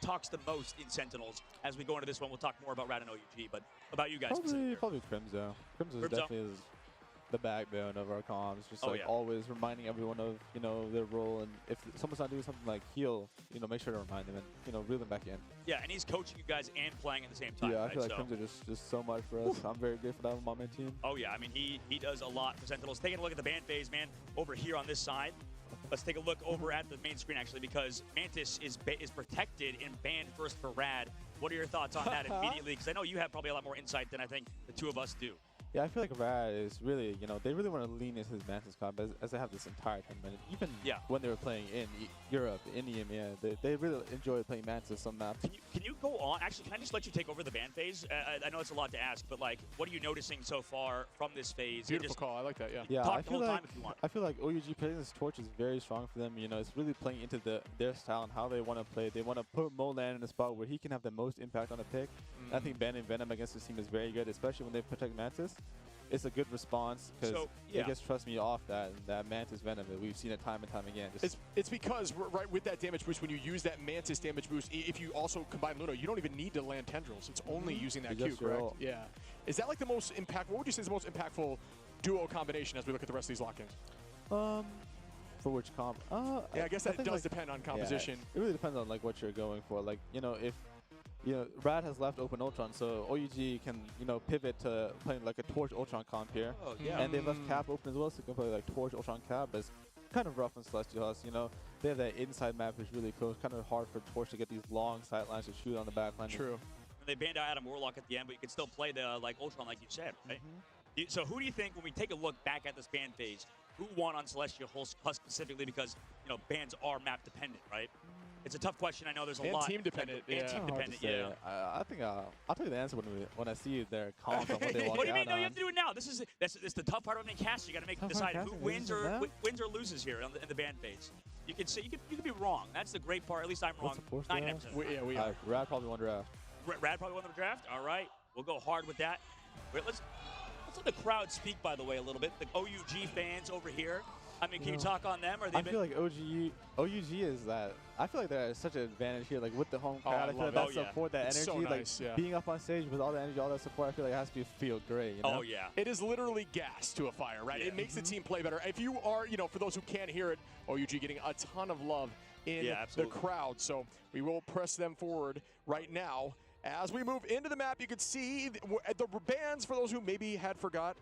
talks the most in Sentinels? As we go into this one, we'll talk more about Rad and OUG, but about you guys specifically. Probably Crimzo. Crimzo definitely is the backbone of our comms. Just always reminding everyone of, their role, and if someone's not doing something like heal, make sure to remind them and, reel them back in. Yeah, and he's coaching you guys and playing at the same time. Yeah, right? I feel like Crimzo just so much for us. I'm very grateful to have him on my team. Oh yeah, I mean he does a lot for Sentinels. Taking a look at the ban phase, man, over here on this side. Let's take a look over at the main screen actually, because Mantis is protected and banned first for Rad. What are your thoughts on that immediately? Because I know you have probably a lot more insight than I think the two of us do. Yeah, I feel like Rad is really, they really want to lean into his Mantis comp as they have this entire tournament. Even when they were playing in Europe, in EMEA, they really enjoy playing Mantis on maps. Can you go on? Actually, can I just let you take over the ban phase? I know it's a lot to ask, but like, what are you noticing so far from this phase? Beautiful call. I like that. Yeah, talk the whole time if you want. I feel like OUG playing this torch is very strong for them. It's really playing into their style and how they want to play. They want to put Molan in a spot where he can have the most impact on a pick. I think banning Venom against this team is very good, especially when they protect Mantis. It's a good response because it gets trust me off that Mantis Venom. We've seen it time and time again. It's because right with that damage boost, when you use that Mantis damage boost, if you also combine Luna, you don't even need to land tendrils. It's only using that Q, correct? Yeah. Is that like the most impactful? What would you say is the most impactful duo combination as we look at the rest of these lock-ins? For which comp? Yeah, I guess that does depend on composition. Yeah, it really depends on like what you're going for. Like if Rad has left open Ultron, so OUG can, pivot to playing like a Torch Ultron comp here. Oh, yeah. And they left Cap open as well, so you can play like Torch Ultron Cap. But it's kind of rough on Celestial Husk, They have that inside map, which is really cool. It's kind of hard for Torch to get these long sight lines to shoot on the back line. True. And they banned out Adam Warlock at the end, but you can still play the Ultron like you said, right? So who do you think, when we take a look back at this ban phase, who won on Celestial Husk specifically, because, bans are map dependent, right? It's a tough question. I know there's a lot. Team dependent. And team dependent, yeah. I think I'll tell you the answer when I see their comp on what they walk What do you mean? out No, you on. have to do it now. This is the tough part of being cast. You got to decide who wins or loses here in the ban phase. You can say you can be wrong. That's the great part. At least I'm wrong. 99%. We are. Rad probably won draft. Rad probably won the draft. All right, we'll go hard with that. Wait, let's let the crowd speak, by the way, a little bit. The OUG fans over here. I mean, can you talk on them? I feel like OUG is that. I feel like there's such an advantage here, like with the home crowd. I feel like that support, that energy, so nice, like being up on stage with all the energy, all that support. I feel like it has to feel great. Oh yeah. It is literally gas to a fire, right? It makes the team play better. If you are, for those who can't hear it, OUG getting a ton of love in the crowd. So we will press them forward right now. As we move into the map, you can see the bands, for those who maybe had forgot,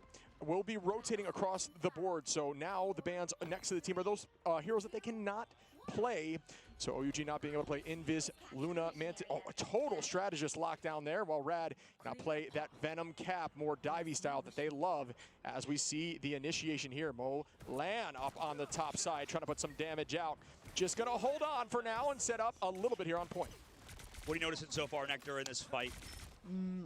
will be rotating across the board. So now the bands next to the team are those heroes that they cannot play. So OUG not being able to play Invis, Luna, Mantis. Oh, a total strategist lockdown there, while Rad cannot play that Venom Cap, more divey style that they love. As we see the initiation here, Molan up on the top side, trying to put some damage out. Just gonna hold on for now and set up a little bit here on point. What are you noticing so far, Nectar, in this fight?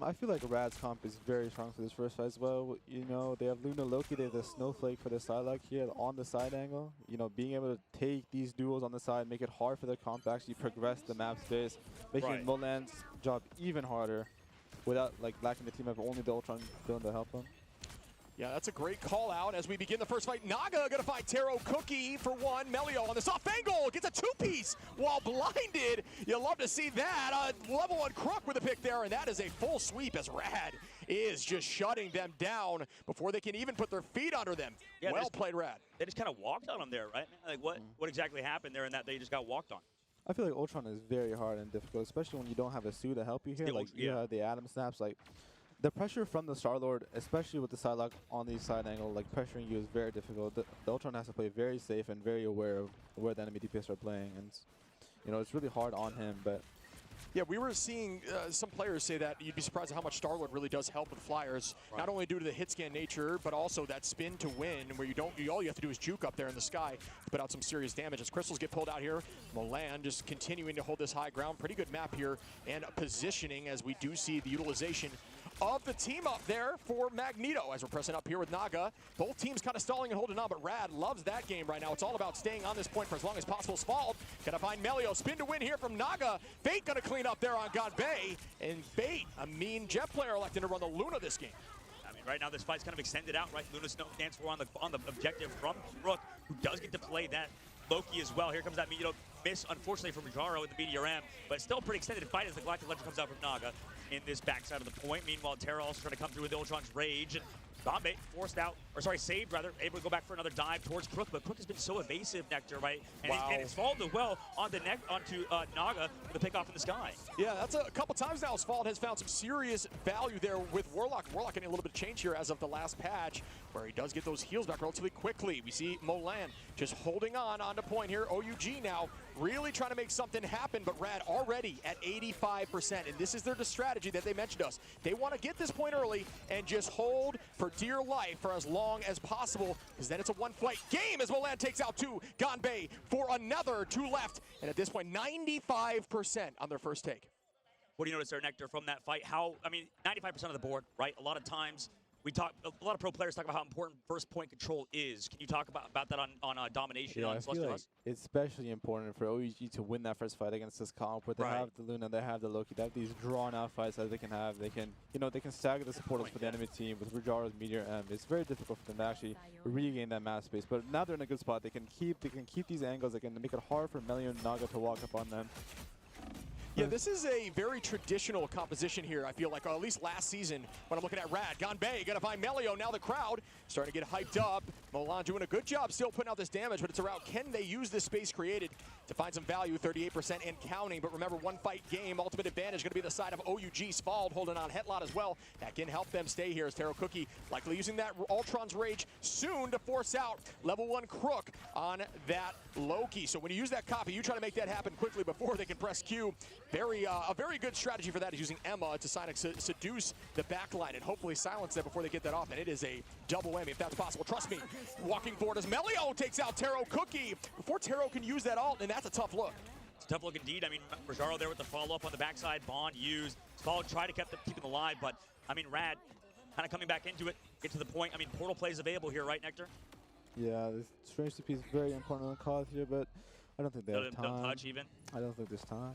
I feel like Rad's comp is very strong for this first fight as well. They have Luna Loki, they have the Snowflake for the side lock here on the side angle. Being able to take these duels on the side, make it hard for their comp to actually progress the map space, making Molan's job even harder without lacking the team of only the Ultron villain to help them. Yeah, that's a great call out as we begin the first fight. Naga gonna fight Taro Cookie for one. Melio on the soft angle gets a two-piece while blinded. You'll love to see that. Level 1 Crook with a pick there, and that is a full sweep as Rad is just shutting them down before they can even put their feet under them. Yeah, well played, Rad. They just kind of walked on them there, right? Like what exactly happened there in that they just got walked on? I feel like Ultron is very hard and difficult, especially when you don't have a suit to help you here. You have the Atom Snaps, the pressure from the Star-Lord, especially with the side lock on the side angle, pressuring you is very difficult. The Ultron has to play very safe and very aware of where the enemy DPS are playing, and it's really hard on him. But yeah, we were seeing some players say that you'd be surprised at how much Star-Lord really does help with Flyers, not only due to the hit scan nature, but also that spin to win, where all you have to do is juke up there in the sky to put out some serious damage. As crystals get pulled out here, Molan just continuing to hold this high ground. Pretty good map here and positioning, as we do see the utilization of the team up there for Magneto as we're pressing up here with Naga. Both teams kind of stalling and holding on, but Rad loves that game right now. It's all about staying on this point for as long as possible. Spald gonna find Melio. Spin to win here from Naga. Fate gonna clean up there on God Bay. And Fate, a mean Jet player, electing to run the Luna this game. I mean, right now this fight's kind of extended out, right? Luna's no dance for on the objective from Rook, who does get to play that Loki as well. Here comes that Magneto miss, unfortunately, from Jaro in the meteor M, but still a pretty extended fight as the Galactic Legend comes out from Naga in this backside of the point. Meanwhile, Terra also trying to come through with Ultron's Rage. And Gombe forced out, or sorry, saved rather, able to go back for another dive towards Crook, but Crook has been so evasive, Nectar, right? And, it's fallen well onto Naga for the pick off in the sky. Yeah, that's a couple times now Asphalt has found some serious value there with Warlock. Warlock getting a little bit of change here as of the last patch, where he does get those heals back relatively quickly. We see Molan just holding on to point here. OUG now really trying to make something happen, but Rad already at 85%, and this is their strategy that they mentioned to us. They want to get this point early and just hold for dear life for as long as possible, because then it's a one-fight game as Molan takes out 2. Ganbei for another 2 left, and at this point, 95% on their first take. What do you notice there, Nectar, from that fight? 95% of the board, right? A lot of times, a lot of pro players talk about how important first point control is. Can you talk about that on domination on Celestial? Like it's especially important for OUG to win that first fight against this comp, where they have the Luna, they have the Loki, they have these drawn-out fights that they can have. They can, they can stagger the supporters for the enemy team with Rajaro's Meteor M. It's very difficult for them to actually regain that map space, but now they're in a good spot. They can keep these angles. They can make it hard for Melio and Naga to walk up on them. Yeah, this is a very traditional composition here, I feel like, or at least last season when I'm looking at Rad. Ganbei gonna find Melio. Now the crowd starting to get hyped up. Molan doing a good job still putting out this damage, but it's around can they use this space created to find some value, 38% and counting. But remember, one fight game, ultimate advantage gonna be the side of OUG. Spald holding on Hetlot as well. That can help them stay here as Taro Cookie likely using that Ultron's Rage soon to force out level 1 Crook on that Loki. So when you use that copy, you try to make that happen quickly before they can press Q. A very good strategy for that is using Emma to seduce the backline and hopefully silence them before they get that off. And it is a double whammy if that's possible. Trust me. Walking forward as Melio takes out Taro Cookie before Taro can use that ult, and that's a tough look. It's a tough look indeed. I mean, Rajaro there with the follow-up on the backside. Bond used. Spald tried to keep them alive, but I mean, Rad kind of coming back into it, get to the point. I mean, portal plays available here, right, Nectar? Yeah, this strange TP is very important on the cause here, but I don't think they have time. Don't touch even. I don't think there's time.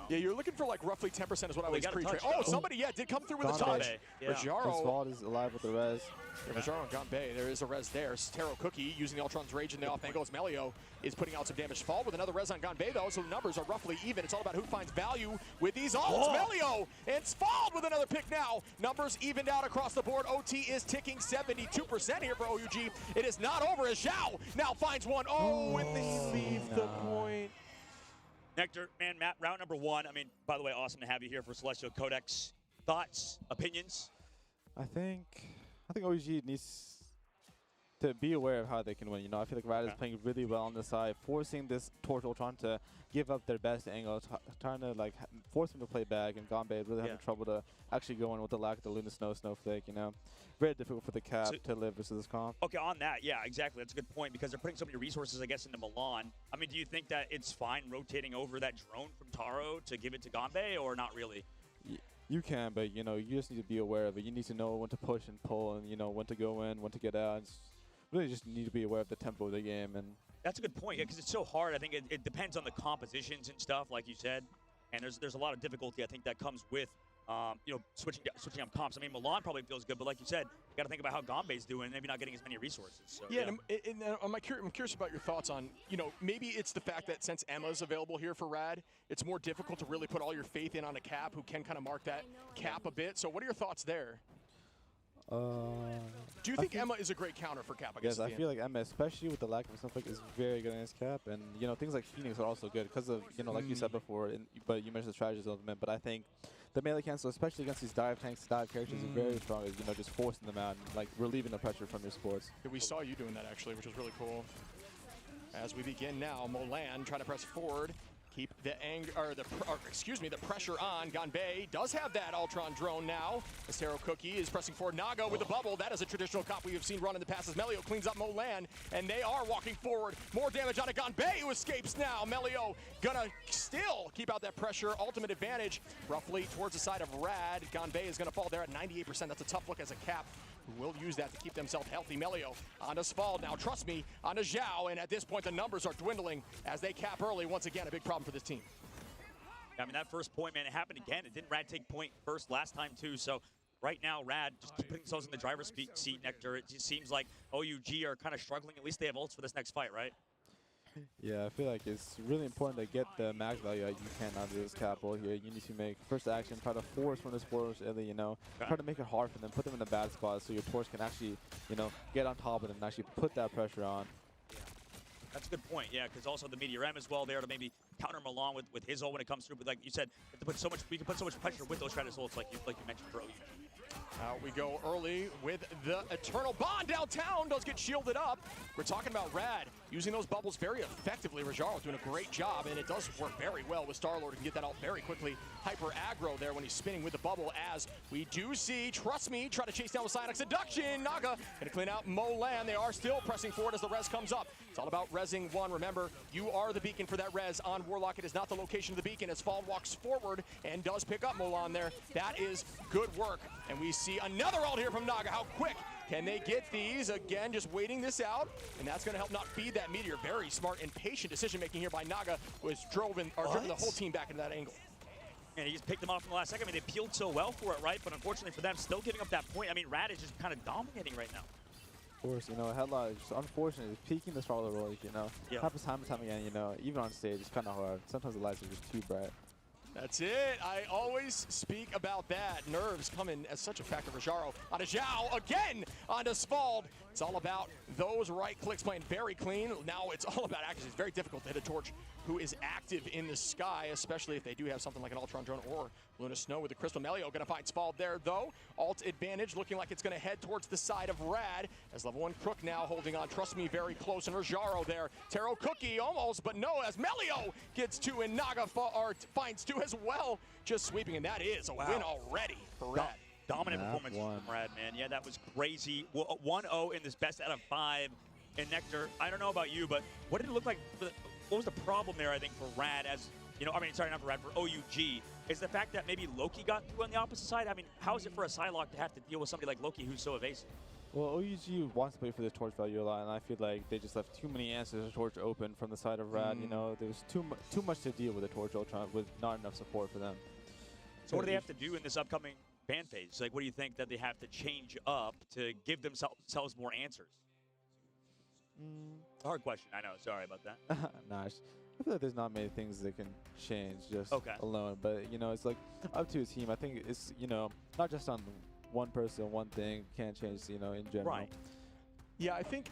Yeah, you're looking for like roughly 10% is what I was pre-trade. Oh, somebody, did come through with a touch. Yeah. Rajaro. Spald is alive with the res. Rajaro and Ganbei, there is a res there. Taro Cookie using the Ultron's Rage in the off angle as Melio is putting out some damage. Spald with another res on Ganbei though, so the numbers are roughly even. It's all about who finds value with these ults. Melio and Spald with another pick now. Numbers evened out across the board. OT is ticking 72% here for OUG. It is not over as Zhao now finds one. And they leave the point. Nectar, man, Matt, round number 1. I mean, by the way, awesome to have you here for Celestial Codex. Thoughts, opinions? I think OUG needs to be aware of how they can win. I feel like Rad is playing really well on the side, forcing this Torch Ultron to give up their best angle, trying to like force him to play back, and Ganbei really having trouble to actually go in with the lack of the Luna Snowflake, Very difficult for the cap to live versus this comp. Okay, on that, yeah, exactly. That's a good point because they're putting so many resources, I guess, into Milan. I mean, do you think that it's fine rotating over that drone from Taro to give it to Ganbei, or not really? You can, but, you just need to be aware of it. You need to know when to push and pull and, when to go in, when to get out. Really just need to be aware of the tempo of the game. And that's a good point, because it's so hard. I think it depends on the compositions and stuff, like you said. And there's a lot of difficulty, I think, that comes with, switching up comps. I mean, Milan probably feels good, but like you said, you got to think about how Ganbei's doing, maybe not getting as many resources. So, and I'm curious about your thoughts on, maybe it's the fact that since Emma's available here for Rad, it's more difficult to really put all your faith in on a cap who can kind of mark that cap a bit. So what are your thoughts there? Do you think Emma is a great counter for Cap? Yes, I feel like Emma, especially with the lack of a Snowflake, is very good against Cap. And, things like Phoenix are also good because of, like you said before, but you mentioned the strategies element. But I think the melee cancel, especially against these dive tanks, dive characters, is very strong. Just forcing them out and, like, relieving the pressure from your supports. Yeah, we saw you doing that, actually, which was really cool. As we begin now, Molan trying to press forward. Keep the pressure on. Ganbei does have that Ultron drone now. As Taro Cookie is pressing forward. Naga with the bubble. That is a traditional comp we have seen run in the past as Melio cleans up Molan. And they are walking forward. More damage on a Ganbei who escapes now. Melio gonna still keep out that pressure. Ultimate advantage roughly towards the side of Rad. Ganbei is gonna fall there at 98%. That's a tough look as a cap. Who will use that to keep themselves healthy. Melio onto Spald now, trust me, onto Zhao, and at this point the numbers are dwindling as they cap early. Once again, a big problem for this team. I mean, that first point, man, it happened again. It didn't Rad take point first last time too, so right now Rad just keep putting themselves in the driver's seat, Nectar. It just seems like OUG are kind of struggling. At least they have ults for this next fight, right? Yeah, I feel like it's really important to get the max value that you can out of this capital here. You need to make first action, try to force one of the spoilers early, you know, try to make it hard for them, put them in a bad spot so your torch can actually, you know, get on top of them and actually put that pressure on. That's a good point, yeah, because also the Meteor M as well there to maybe counter him along with his ult when it comes through. But like you said, to put so much, we can put so much pressure with those Stratus ults like you mentioned for OUG. Out we go early with the Eternal Bond downtown. Does get shielded up. We're talking about Rad using those bubbles very effectively. Rajaro doing a great job, and it does work very well with Star-Lord and get that out very quickly. Hyper aggro there when he's spinning with the bubble, as we do see, trust me, try to chase down the Psyonix Seduction. Naga gonna clean out Molan. They are still pressing forward as the res comes up. It's all about resing one. Remember, you are the beacon for that res on Warlock. It is not the location of the beacon as Fall walks forward and does pick up Molan there. That is good work. And we see another ult here from Naga. How quick can they get these? Again, just waiting this out, and that's going to help not feed that Meteor. Very smart and patient decision-making here by Naga, was driven the whole team back into that angle. And he just picked them off in the last second. I mean, they peeled so well for it, right? But unfortunately for them, still giving up that point. I mean, Rad is just kind of dominating right now. Of course, you know, Headlock is just unfortunate. It's peaking the Star-Lord role, you know. Happens time and time again, you know, even on stage, it's kind of hard. Sometimes the lights are just too bright. That's it. I always speak about that. Nerves coming as such a factor for Rajaro. Onto Zhao again onto Svald. It's all about those right clicks playing very clean. Now it's all about accuracy. It's very difficult to hit a torch who is active in the sky, especially if they do have something like an Ultron drone or Luna Snow with the Crystal Melio. Gonna find Svald there though. Alt advantage looking like it's gonna head towards the side of Rad as level 1 Crook now holding on. Trust me, very close. And Rajaro there. Taro Cookie almost, but no, as Melio gets 2 and Naga finds 2 as well. Just sweeping, and that is a win already for Rad. Dominant performance from Rad, man. Yeah, that was crazy. 1-0 in this best out of 5 in Nectar. I don't know about you, but what did it look like? What was the problem there, I think, for Rad as, you know, I mean, sorry, not for Rad, for OUG, is the fact that maybe Loki got through on the opposite side? I mean, how is it for a Psylocke to have to deal with somebody like Loki who's so evasive? Well, OUG wants to play for the torch value a lot, and I feel like they just left too many answers to torch open from the side of Rad. You know, there was too much to deal with the torch Ultron with not enough support for them. So what do they have to do in this upcoming ban phase? Like, what do you think that they have to change up to give themselves more answers? Hard question, I know. Sorry about that. Nah, I feel like there's not many things that can change just alone. But, you know, it's like up to a team. I think it's, you know, not just on one person, one thing can't change, you know, in general. Right. Yeah, I think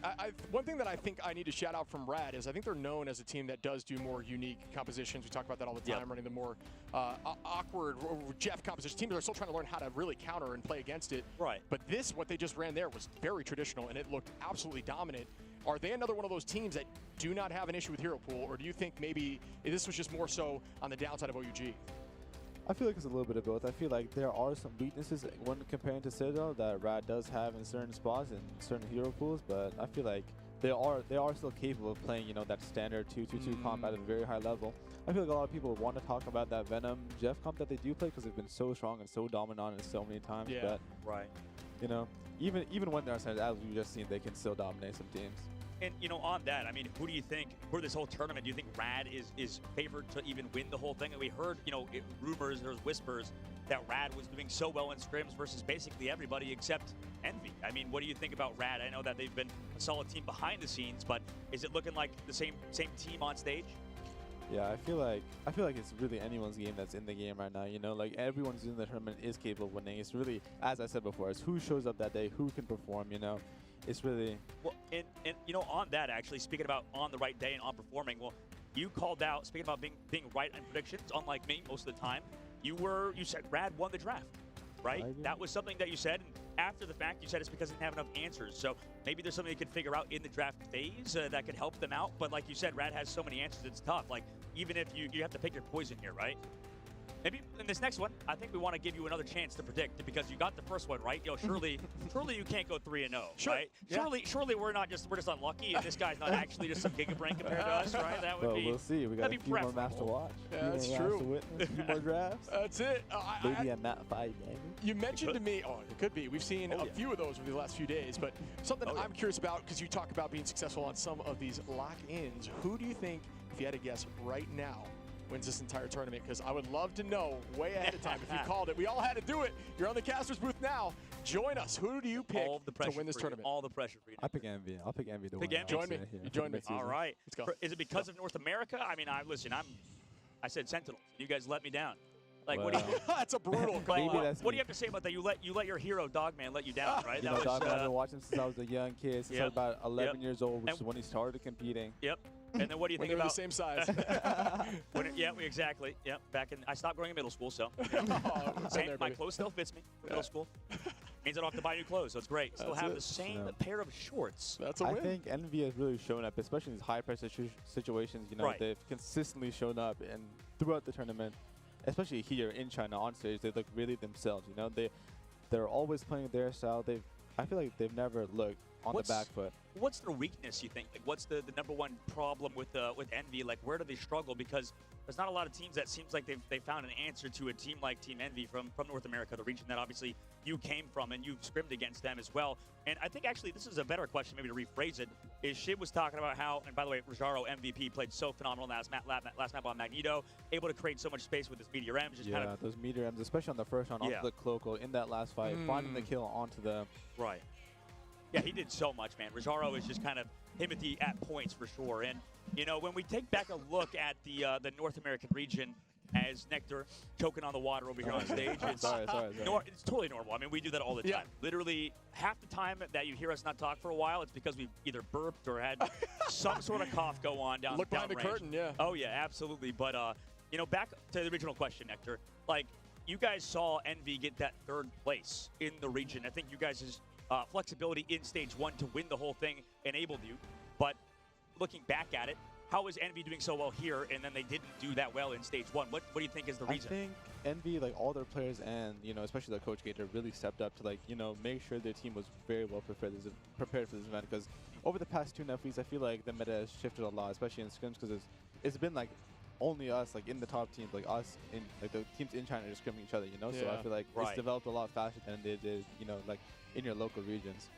one thing that I think I need to shout out from Rad is I think they're known as a team that does do more unique compositions. We talk about that all the time, running the more awkward Jeff composition. Teams are still trying to learn how to really counter and play against it. Right. But what they just ran there was very traditional, and it looked absolutely dominant. Are they another one of those teams that do not have an issue with hero pool, or do you think maybe this was just more so on the downside of OUG? I feel like it's a little bit of both. I feel like there are some weaknesses when comparing to Citadel that Rad does have in certain spots and certain hero pools, but I feel like they are still capable of playing, you know, that standard 2-2-2 comp at a very high level. I feel like a lot of people want to talk about that Venom Jeff comp that they do play because they've been so strong and so dominant on it so many times. Yeah, but, you know, even when they're standard, as we've just seen, they can still dominate some teams. And, you know, on that, I mean, who do you think, for this whole tournament, do you think Rad is favored to even win the whole thing? And we heard, you know, rumors, there's whispers that Rad was doing so well in scrims versus basically everybody except Envy. I mean, what do you think about Rad? I know that they've been a solid team behind the scenes, but is it looking like the same team on stage? Yeah, I feel like it's really anyone's game that's in the game right now. You know, like everyone who's in the tournament is capable of winning. It's really, as I said before, it's who shows up that day, who can perform. You know, it's really well. And you know, on that actually, speaking about on the right day and on performing, well, you called out speaking about being right in predictions. Unlike me, most of the time, you said Rad won the draft, right? That was something that you said. And after the fact, you said it's because they didn't have enough answers. So maybe there's something they could figure out in the draft phase that could help them out. But like you said, Rad has so many answers, it's tough. Like, even if you have to pick your poison here, right? Maybe in this next one, I think we want to give you another chance to predict because you got the first one right. Yo, surely you can't go 3-0, right? Yeah. Surely we're just unlucky, and this guy's not actually just some gigabrain compared to us, right? That would be. We'll see. We got a few more Master Watch. Yeah, that's true. A few more drafts. That's it. Maybe a Map 5 game. You mentioned to me, it could be. We've seen a few of those over the last few days, but something I'm curious about because you talk about being successful on some of these lock-ins. Who do you think, if you had to guess right now, wins this entire tournament, because I would love to know way ahead of time if you called it. We all had to do it. You're on the caster's booth now. Join us. Who do you pick to win this tournament? All the pressure for you. I pick Envy. I'll pick Envy to win. Join me. You join me. All right. Let's go. Is it because of North America? I mean, I said Sentinels. You guys let me down. Like, what do you? That's a brutal call. What do you have to say about that? You let your hero Dogman let you down, right? You know, Dogman, I've been watching since I was a young kid, since I was about 11 years old, which is when he started competing. Yep. And then what do you think when about the same size? Exactly. Yep. I stopped growing in middle school, so my clothes still fits me in middle school. Means I don't have to buy new clothes, so it's great. Still have the same pair of shorts. That's a win. I think Envy has really shown up, especially in these high-pressure situations. You know, they've consistently shown up, and throughout the tournament, especially here in China on stage, they look really themselves. You know, they're always playing their style. I feel like they've never looked on the back foot. What's their weakness, you think? Like, what's the number one problem with Envy? Like, where do they struggle? Because there's not a lot of teams that seems like they've found an answer to a team like Team Envy from North America, the region that obviously you came from, and you've scrimmed against them as well. And I think actually this is a better question, maybe to rephrase it, is Shib was talking about how, and by the way, Rojaro MVP played so phenomenal last map on Magneto, able to create so much space with his Meteor M's. Those Meteor M's, especially on the first round onto the Cloaco in that last fight, finding the kill onto them. Right. Yeah, he did so much, man. Rojaro is just kind of Timothy at points for sure. And, you know, when we take back a look at the North American region, as Nectar choking on the water over here on stage, it's, it's totally normal. I mean, we do that all the time. Literally, half the time that you hear us not talk for a while, it's because we've either burped or had some sort of cough go on down Look behind the curtain, Oh, yeah, absolutely. But, you know, back to the original question, Nectar. Like, you guys saw Envy get that third place in the region. I think you guys' flexibility in stage 1 to win the whole thing enabled you. But looking back at it, how is Envy doing so well here, and then they didn't do that well in stage 1? What do you think is the reason? I think Envy, like all their players and, you know, especially the coach Gator, really stepped up to, like, you know, make sure their team was very well prepared for this event. Because over the past 2 Netflix, I feel like the meta has shifted a lot, especially in scrims, because it's been like only us, like in the top teams, like us in like the teams in China just scrimming each other, you know. So I feel like it's developed a lot faster than they did, you know, like in your local regions.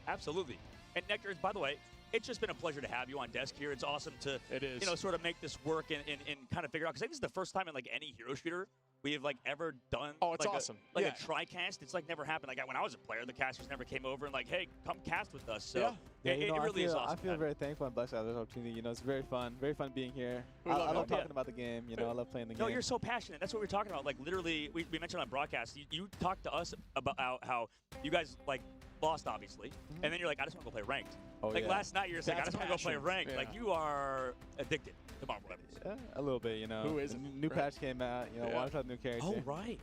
Absolutely. And Nectar, by the way, it's just been a pleasure to have you on desk here. It's awesome to, you know, sort of make this work and kind of figure out, because I think this is the first time in like any hero shooter we have like ever done. Oh, it's like awesome. A tri-cast. It's like never happened. Like when I was a player, the casters never came over and like, hey, come cast with us. So it really is awesome. I feel very thankful and blessed to have this opportunity. You know, it's very fun being here. I love talking about the game. You know, I love playing the game. No, you're so passionate. That's what we're talking about. Like literally, we mentioned on broadcast, you talked to us about how you guys like lost, obviously, and then you're like, I just want to go play ranked. Like last night, you're just like, I just want to go play ranked. Like you are addicted to Marvel Rebels. Yeah, a little bit, you know. Who isn't? New patch came out, you know, want to try the new character. Oh, right.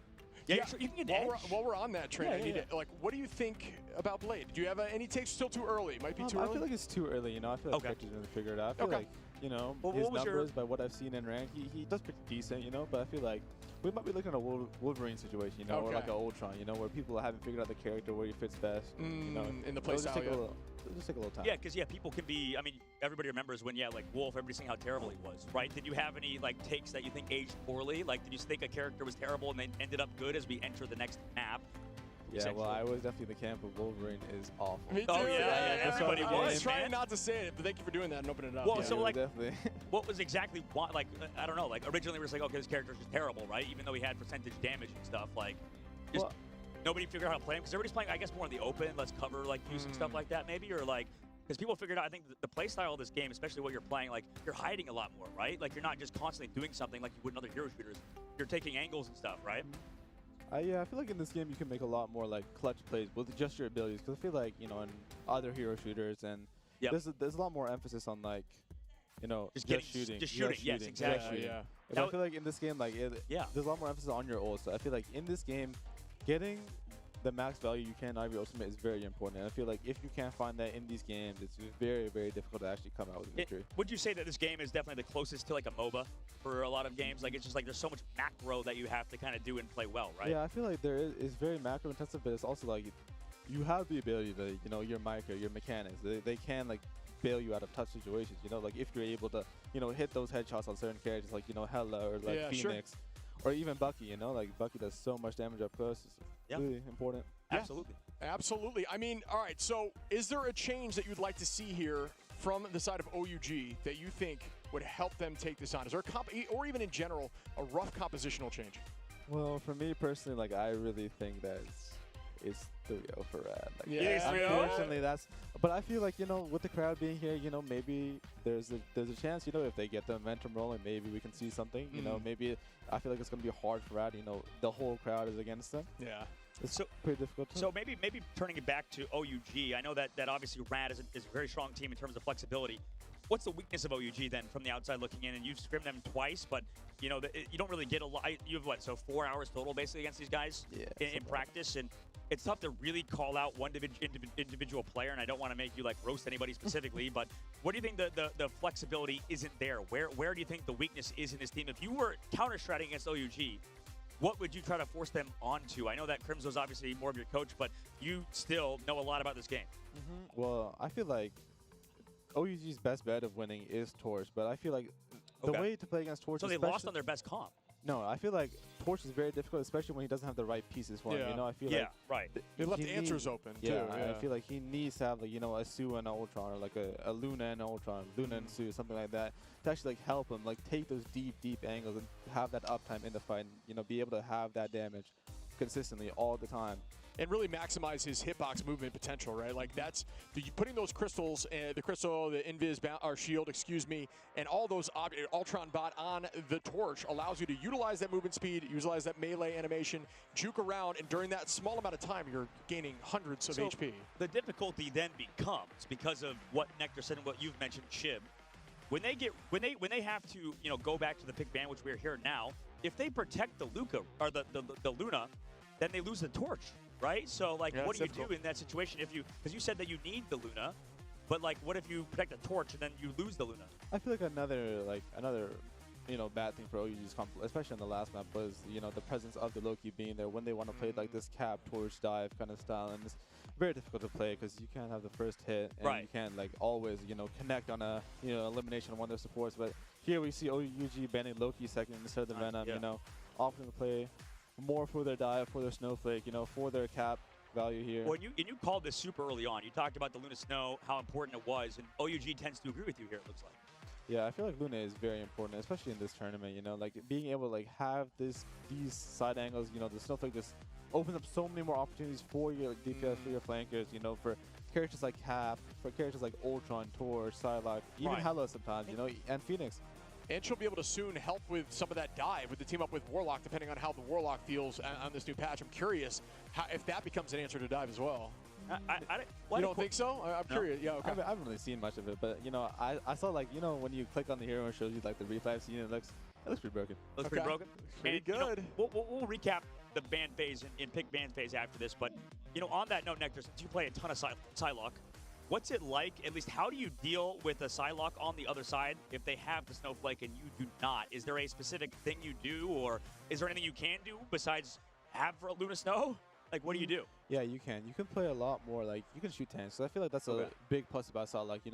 Yeah, you can get while we're on that train, I need to, like, what do you think about Blade? Do you have any takes? Still too early? Might be too early? I feel like it's too early, you know. I feel like the character's going to figure it out. I feel like, you know, his numbers, by what I've seen in rank, he does pretty decent, you know, but I feel like we might be looking at a Wolverine situation, you know, or like an Ultron, you know, where people haven't figured out the character, where he fits best, you know. In the playstyle, It'll just take a little time. Yeah, because people can be. I mean, everybody remembers when like Wolf, everybody's saying how terrible he was, right? Did you have any like takes that you think aged poorly? Like, did you think a character was terrible and then ended up good as we enter the next map? Yeah, well, I was definitely the camp of Wolverine is awful. Me too. Oh yeah, everybody was. I was trying not to say it, but thank you for doing that and opening it up. Well, so like, definitely. What was exactly like? I don't know. Like originally we were just like, okay, this character's just terrible, right? Even though he had percentage damage and stuff, like, just nobody figured out how to play him because everybody's playing, I guess, more in the open. Let's cover like use and stuff like that, maybe, or like. Because people figured out, I think, the play style of this game, especially what you're playing, like, you're hiding a lot more, right? Like, you're not just constantly doing something like you would in other hero shooters. You're taking angles and stuff, right? Yeah, I feel like in this game you can make a lot more, like, clutch plays with just your abilities. Because I feel like, you know, in other hero shooters, and there's a lot more emphasis on, like, you know, just shooting. Just shooting, yes, exactly. Yeah. And I feel like in this game, like, there's a lot more emphasis on your ult. So I feel like in this game, getting the max value you can out of your ultimate is very important. And I feel like if you can't find that in these games, it's very, very difficult to actually come out with a victory. Would you say that this game is definitely the closest to like a MOBA for a lot of games? Like, it's just like there's so much macro that you have to kind of do and play well, right? Yeah, I feel like there is very macro intensive, but it's also like you have the ability to, you know, your micro, your mechanics, they can like bail you out of tough situations, you know, like if you're able to, you know, hit those headshots on certain characters like, you know, Hela or like Phoenix. Sure. Or even Bucky, you know, like Bucky does so much damage up close. It's really important. Absolutely. Absolutely. I mean, all right, so is there a change that you'd like to see here from the side of OUG that you think would help them take this on? Is there or even in general, a rough compositional change? Well, for me personally, like I really think that it's 3-0 for Rad. Like, Yeah, unfortunately, that's. But I feel like, you know, with the crowd being here, you know, maybe there's a chance, you know, if they get the momentum rolling, maybe we can see something. You know, maybe I feel like it's going to be hard for Rad. You know, the whole crowd is against them. Yeah. It's pretty difficult. So maybe turning it back to OUG, I know that obviously Rad is a very strong team in terms of flexibility. What's the weakness of OUG then from the outside looking in? And you've scrimmed them twice, but you know you don't really get a lot. You have what? So 4 hours total basically against these guys in practice, and it's tough to really call out one individual player. And I don't want to make you like roast anybody specifically, but what do you think the flexibility isn't there? Where do you think the weakness is in this team? If you were counter-stratting against OUG, what would you try to force them onto? I know that Crimso's obviously more of your coach, but you still know a lot about this game. Well, I feel like OUG's best bet of winning is Torch, but I feel like the way to play against Torch. So they lost on their best comp. No, I feel like Torch is very difficult, especially when he doesn't have the right pieces for him. You know, I feel like right. They left answers open too. Yeah, I feel like he needs to have, like, you know, a Sue and an Ultron, or like a Luna and an Ultron, Luna and Sue, something like that, to actually like help him, like take those deep angles and have that uptime in the fight, and, you know, be able to have that damage consistently all the time. And really maximize his hitbox movement potential, right? Like that's putting those crystals, the crystal, the invis, or shield, excuse me, and all those Ultron bot on the Torch allows you to utilize that movement speed, utilize that melee animation, juke around, and during that small amount of time, you're gaining hundreds of HP. The difficulty then becomes, because of what Nectar said and what you've mentioned, Shib, when they have to, you know, go back to the pick ban, which we're here now, if they protect the Luca or the Luna, then they lose the Torch. Right? So, like, what do you do in that situation because you said that you need the Luna, but, like, what if you protect the Torch and then you lose the Luna? I feel like another, you know, bad thing for OUG's comp, especially in the last map, was, you know, the presence of the Loki being there when they want to play, like, this cap, Torch, dive kind of style, and it's very difficult to play because you can't have the first hit, and you can't, like, always, you know, connect on a, you know, elimination of one of their supports, but here we see OUG banning Loki second instead of the Venom, you know, often to play more for their dive, for their snowflake, you know, for their cap value here. Well, you called this super early on. You talked about the Luna Snow, how important it was, and OUG tends to agree with you here, it looks like. Yeah, I feel like Luna is very important, especially in this tournament, you know, like being able to like have these side angles, you know, the snowflake just opens up so many more opportunities for your like, DPS, for your flankers, you know, for characters like Cap, for characters like Ultron, Torch, Psylocke, even Hela sometimes, you know, and Phoenix. And she'll be able to soon help with some of that dive with the team up with Warlock, depending on how the Warlock feels on this new patch. I'm curious if that becomes an answer to dive as well. You don't think so? I'm curious. Yeah, okay. I haven't really seen much of it, but, you know, I saw, like, you know, when you click on the hero and shows you, like, the replay scene, it looks pretty broken. Looks pretty broken? Pretty good. You know, we'll recap the ban phase and pick ban phase after this, but, you know, on that note, Nectar, since you play a ton of Psylocke, what's it like, at least how do you deal with a Psylocke on the other side if they have the Snowflake and you do not? Is there a specific thing you do, or is there anything you can do besides have for a Luna Snow? Like, what do you do? Yeah, you can. You can play a lot more. Like, you can shoot tanks. So I feel like that's a big plus about Psylocke. You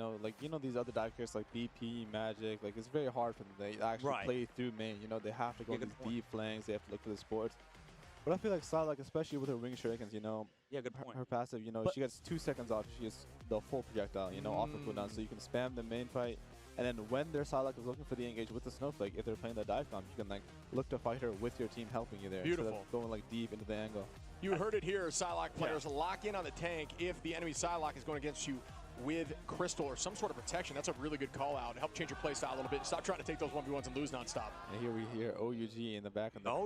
know, these other dive characters like BP, Magic, like, it's very hard for them. They actually play through main. You know, they have to go these deep flanks. They have to look for the sports. But I feel like Psylocke, especially with her wing shurikens, you know, good point. Her passive, you know, she gets 2 seconds off. She gets the full projectile, you know, off the cooldown. So you can spam the main fight. And then when their Psylocke is looking for the engage with the Snowflake, if they're playing the dive comp, you can, like, look to fight her with your team helping you there. Beautiful. Instead of going, like, deep into the angle. You heard it here, Psylocke players. Lock in on the tank if the enemy Psylocke is going against you with Crystal or some sort of protection. That's a really good call out. Help change your play style a little bit. Stop trying to take those 1v1s and lose nonstop. And here we hear OUG in the back of the crowd.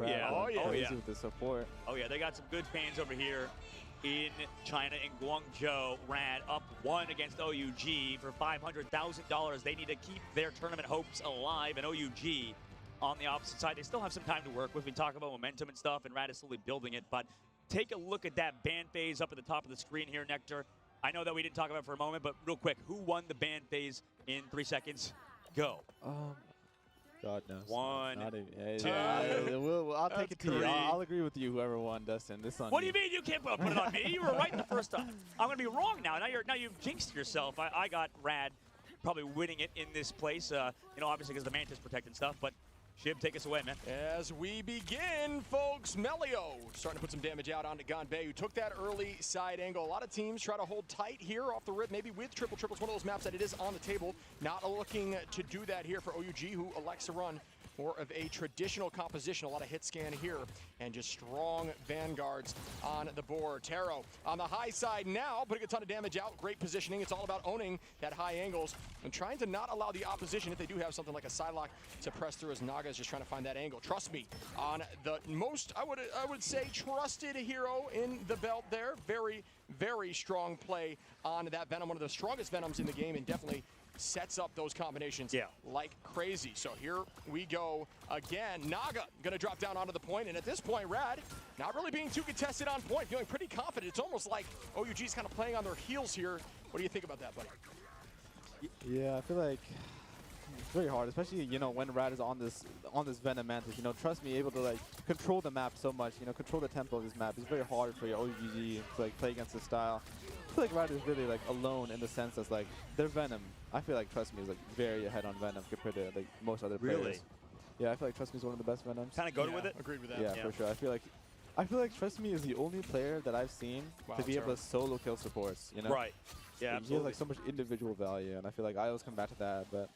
With the support. Oh, yeah. They got some good fans over here in China, in Guangzhou. Rad up 1 against OUG for $500,000. They need to keep their tournament hopes alive. And OUG on the opposite side, they still have some time to work with. We talk about momentum and stuff, and Rad is slowly building it. But take a look at that ban phase up at the top of the screen here, Nectar. I know that we didn't talk about it for a moment, but real quick, who won the ban phase in 3 seconds? Go. God knows. 1, 2, I'll take it to you. I'll agree with you, whoever won, Dustin. This on What do you mean you can't put it on me? You were right the first time. I'm going to be wrong now. Now you've jinxed yourself. I got Rad probably winning it in this place, you know, obviously because the Mantis protected stuff, but Shib, take us away, man. As we begin, folks, Melio starting to put some damage out onto Ganbei, who took that early side angle. A lot of teams try to hold tight here off the rip, maybe with triple. Triple's one of those maps that it is on the table. Not looking to do that here for OUG, who elects to run more of a traditional composition. A lot of hit scan here, and just strong vanguards on the board. Taro on the high side now, putting a ton of damage out. Great positioning. It's all about owning that high angles and trying to not allow the opposition, if they do have something like a Psylocke, to press through, as Naga is just trying to find that angle. Trust me, on the most, I would say, trusted hero in the belt there. Very, very strong play on that Venom, one of the strongest Venoms in the game, and definitely sets up those combinations like crazy. So here we go again. Naga gonna drop down onto the point, and at this point, Rad not really being too contested on point, feeling pretty confident. It's almost like OUG's kind of playing on their heels here. What do you think about that, buddy? Yeah, I feel like it's very hard, especially, you know, when Rad is on this Venom Mantis. You know, trust me, able to like control the map so much, you know, control the tempo of this map. It's very hard for your OUG to like play against this style. I feel like Rad is really like alone in the sense that like their Venom, I feel like Trust Me is like very ahead on Venom compared to like most other players. Really? Yeah, I feel like Trust Me is one of the best Venoms. Kind of go with it? Agreed with that. Yeah, for sure. I feel like Trust Me is the only player that I've seen to be able to solo kill supports, you know? Right. Yeah, He has like so much individual value, and I feel like I always come back to that, but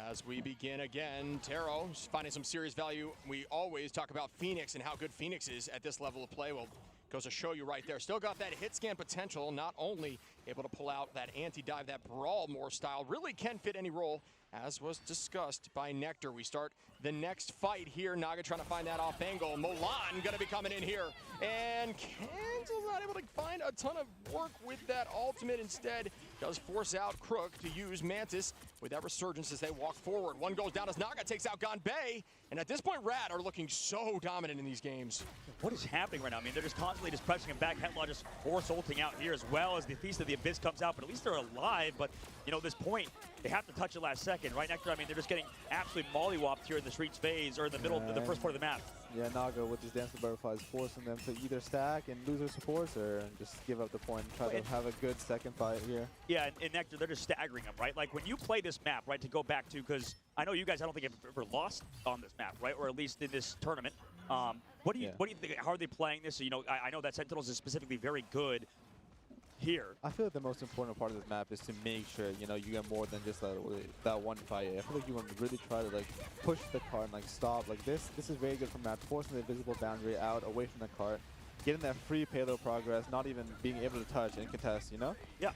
as we begin again, Taro finding some serious value. We always talk about Phoenix and how good Phoenix is at this level of play. Well, goes to show you right there. Still got that hit scan potential, not only able to pull out that anti-dive, that brawl more style, really can fit any role, as was discussed by Nectar. We start the next fight here. Naga trying to find that off angle. Molan gonna be coming in here, and Cancel's not able to find a ton of work with that ultimate. Instead, does force out Crook to use Mantis with that resurgence as they walk forward. One goes down as Naga takes out Ganbei, and at this point, Rad are looking so dominant in these games. What is happening right now? I mean, they're just constantly just pressing him back. Headlaw just force ulting out here, as well as the Feast of the Abyss comes out, but at least they're alive. But, you know, this point, they have to touch it last second, right, Nectar? I mean, they're just getting absolutely mollywopped here in the streets phase, or in the middle, the first part of the map. yeah, Naga with his Dancing Butterflies forcing them to either stack and lose their supports or just give up the point and try to have a good second fight here. Yeah, and Nectar, they're just staggering them, right? Like, when you play this map, right, to go back to, because I know you guys, I don't think have ever lost on this map, right, or at least in this tournament. What do you think? How are they playing this? So, you know, I know that Sentinels is specifically very good here. I feel like the most important part of this map is to make sure, you know, you get more than just that one fight. I feel like you want to really try to like push the cart and like stop. Like this is very good for map, forcing the visible boundary out away from the cart, getting that free payload progress, not even being able to touch and contest, you know? Yeah.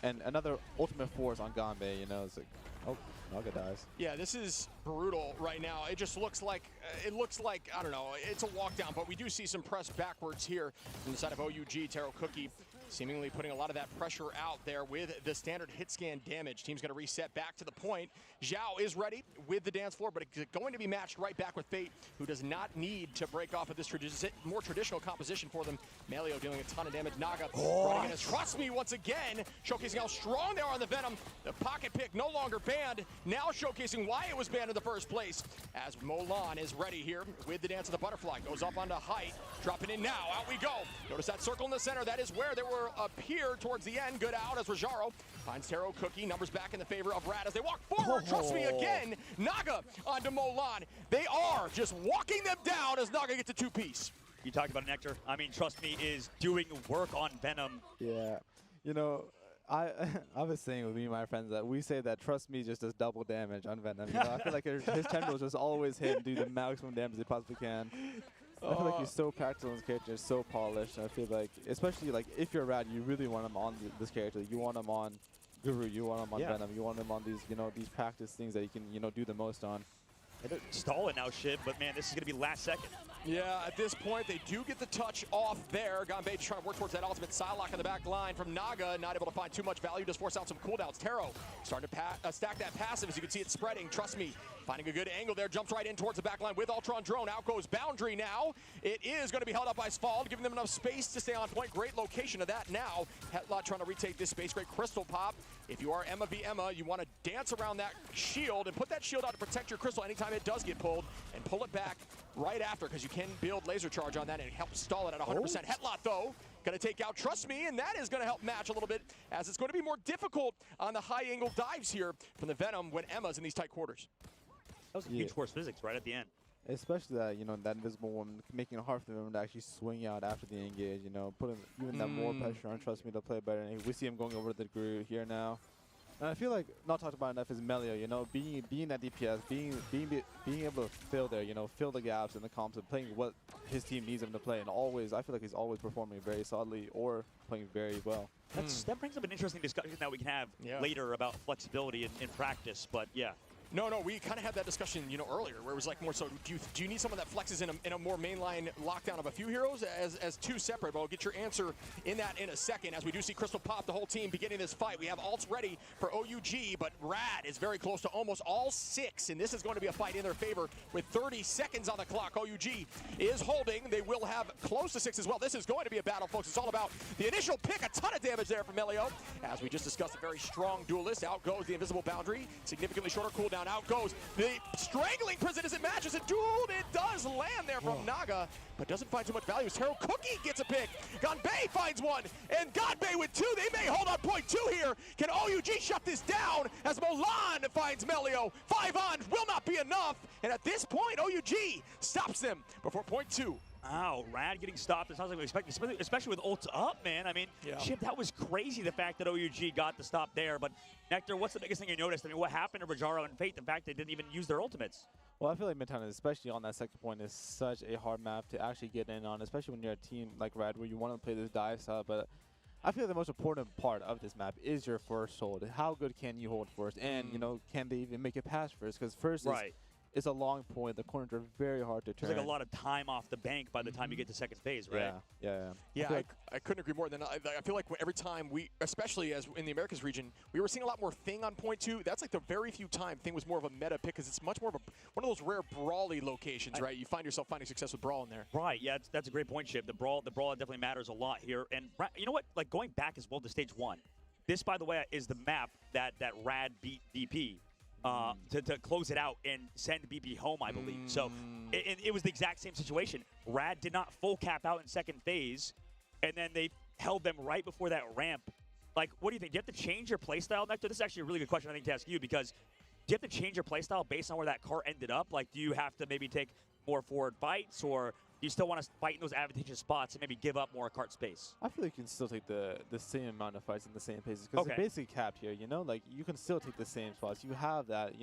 And another ultimate force on Ganbei, you know, it's like, oh, Naga dies. Yeah, this is brutal right now. It just looks like, I don't know, it's a walk down, but we do see some press backwards here from the side of OUG. Taro Cookie seemingly putting a lot of that pressure out there with the standard hit scan damage. Team's going to reset back to the point. Zhao is ready with the dance floor, but it's going to be matched right back with Fate, who does not need to break off of this more traditional composition for them. Melio dealing a ton of damage. Naga running in as Trust Me once again, showcasing how strong they are on the Venom. The pocket pick no longer banned, now showcasing why it was banned in the first place, as Molan is ready here with the dance of the butterfly. Goes up onto height, dropping in now, out we go. Notice that circle in the center, that is where they were appear towards the end. Good out as Rajaro finds Taro Cookie. Numbers back in the favor of Rad as they walk forward. Trust Me again. Naga onto Molan. They are just walking them down as Naga gets a two-piece. You talk about Nectar. I mean, Trust Me is doing work on Venom. Yeah. You know, I was saying with me and my friends that we say that Trust Me just does double damage on Venom. You know, I feel like his tendrils just always hit and do the maximum damage they possibly can. I feel like he's so practical in his character, so polished. I feel like, especially like if you're Rad, you really want him on this character. You want him on Guru, you want him on Venom, you want him on these, you know, these practice things that you can, you know, do the most on. They're stalling now, Shib, but man, this is going to be last second. Yeah, at this point, they do get the touch off there. Ganbei just trying to work towards that ultimate Psylocke on the back line from Naga. Not able to find too much value, just force out some cooldowns. Taro starting to stack that passive, as you can see it spreading. Trust Me, finding a good angle there. Jumps right in towards the back line with Ultron Drone. Out goes Boundary now. It is going to be held up by Sfald, giving them enough space to stay on point. Great location of that now. Hetlot trying to retake this space. Great crystal pop. If you are Emma v Emma, you want to dance around that shield and put that shield out to protect your crystal anytime it does get pulled, and pull it back right after, because you can build laser charge on that and help stall it at 100%. Hetlot, though, going to take out Trust Me, and that is going to help match a little bit, as it's going to be more difficult on the high angle dives here from the Venom when Emma's in these tight quarters. That was a huge force physics right at the end. Especially that, that invisible one, making it hard for them to actually swing out after the engage, putting even that more pressure on Trust Me to play better. And we see him going over the Gru here now. And I feel like not talked about enough is Melio, being that DPS, being able to fill there, fill the gaps in the comps and playing what his team needs him to play. And always, I feel like he's always performing very solidly or playing very well. That brings up an interesting discussion that we can have later about flexibility in practice, but yeah. No, we kind of had that discussion, earlier, where it was like more so, do you need someone that flexes in a more mainline lockdown of a few heroes as two separate? But I'll get your answer in that in a second, as we do see Crystal pop the whole team beginning this fight. We have ults ready for OUG, but Rad is very close to almost all 6, and this is going to be a fight in their favor with 30 seconds on the clock. OUG is holding. They will have close to 6 as well. This is going to be a battle, folks. It's all about the initial pick. A ton of damage there from Melio. As we just discussed, a very strong duelist. Out goes the invisible boundary. Significantly shorter cooldown. Out goes the strangling prison as it matches, and dude, it does land there from Naga, but doesn't find too much value. Taro Cookie gets a pick. Ganbei finds one, and Ganbei with 2. They may hold on point 2 here. Can OUG shut this down as Molan finds Melio? 5 on will not be enough, and at this point, OUG stops them before point 2. Wow, Rad getting stopped. It sounds like we expected, especially with ults up, man. I mean, Chip, that was crazy, the fact that OUG got the stop there. But, Nectar, what's the biggest thing you noticed? I mean, what happened to Rajaro and Fate? The fact they didn't even use their ultimates. Well, I feel like Midtown, especially on that second point, is such a hard map to actually get in on, especially when you're a team like Rad where you want to play this dive style. But I feel like the most important part of this map is your first hold. How good can you hold first? And, can they even make it past first? Because first is... It's a long point. The corners are very hard to turn. There's like a lot of time off the bank by the time you get to second phase, right? Yeah, I couldn't agree more. I feel like every time we, especially as in the Americas region, we were seeing a lot more Thing on point 2. That's like the very few time Thing was more of a meta pick, because it's much more of one of those rare brawly locations, right? You find yourself finding success with Brawl in there. Right, yeah, that's a great point, Chip. The brawl definitely matters a lot here. And you know what? Like, going back as well to stage 1, this, by the way, is the map that Rad beat DP. To close it out and send BP home, I believe. So it was the exact same situation. Rad did not full cap out in second phase, and then they held them right before that ramp. Like, what do you think? Do you have to change your playstyle, Nectar? This is actually a really good question, I think, to ask you, because do you have to change your playstyle based on where that cart ended up? Like, do you have to maybe take more forward fights, or do you still want to fight in those advantageous spots and maybe give up more cart space? I feel like you can still take the same amount of fights in the same paces, because it's basically capped here, Like, you can still take the same spots. You have that,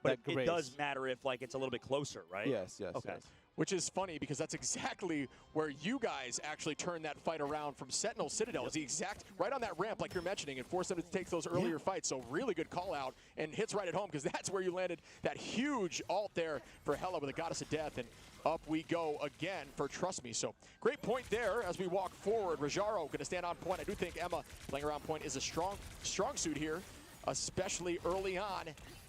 But grace. It does matter if, like, it's a little bit closer, right? Yes. Which is funny, because that's exactly where you guys actually turned that fight around from Sentinel Citadel. Is the exact right on that ramp, like you're mentioning, and forced them to take those earlier fights. So really good call out, and hits right at home, because that's where you landed that huge ult there for Hela with a Goddess of Death, and up we go again for Trust Me. So great point there as we walk forward. Rajaro going to stand on point. I do think Emma playing around point is a strong suit here, especially early on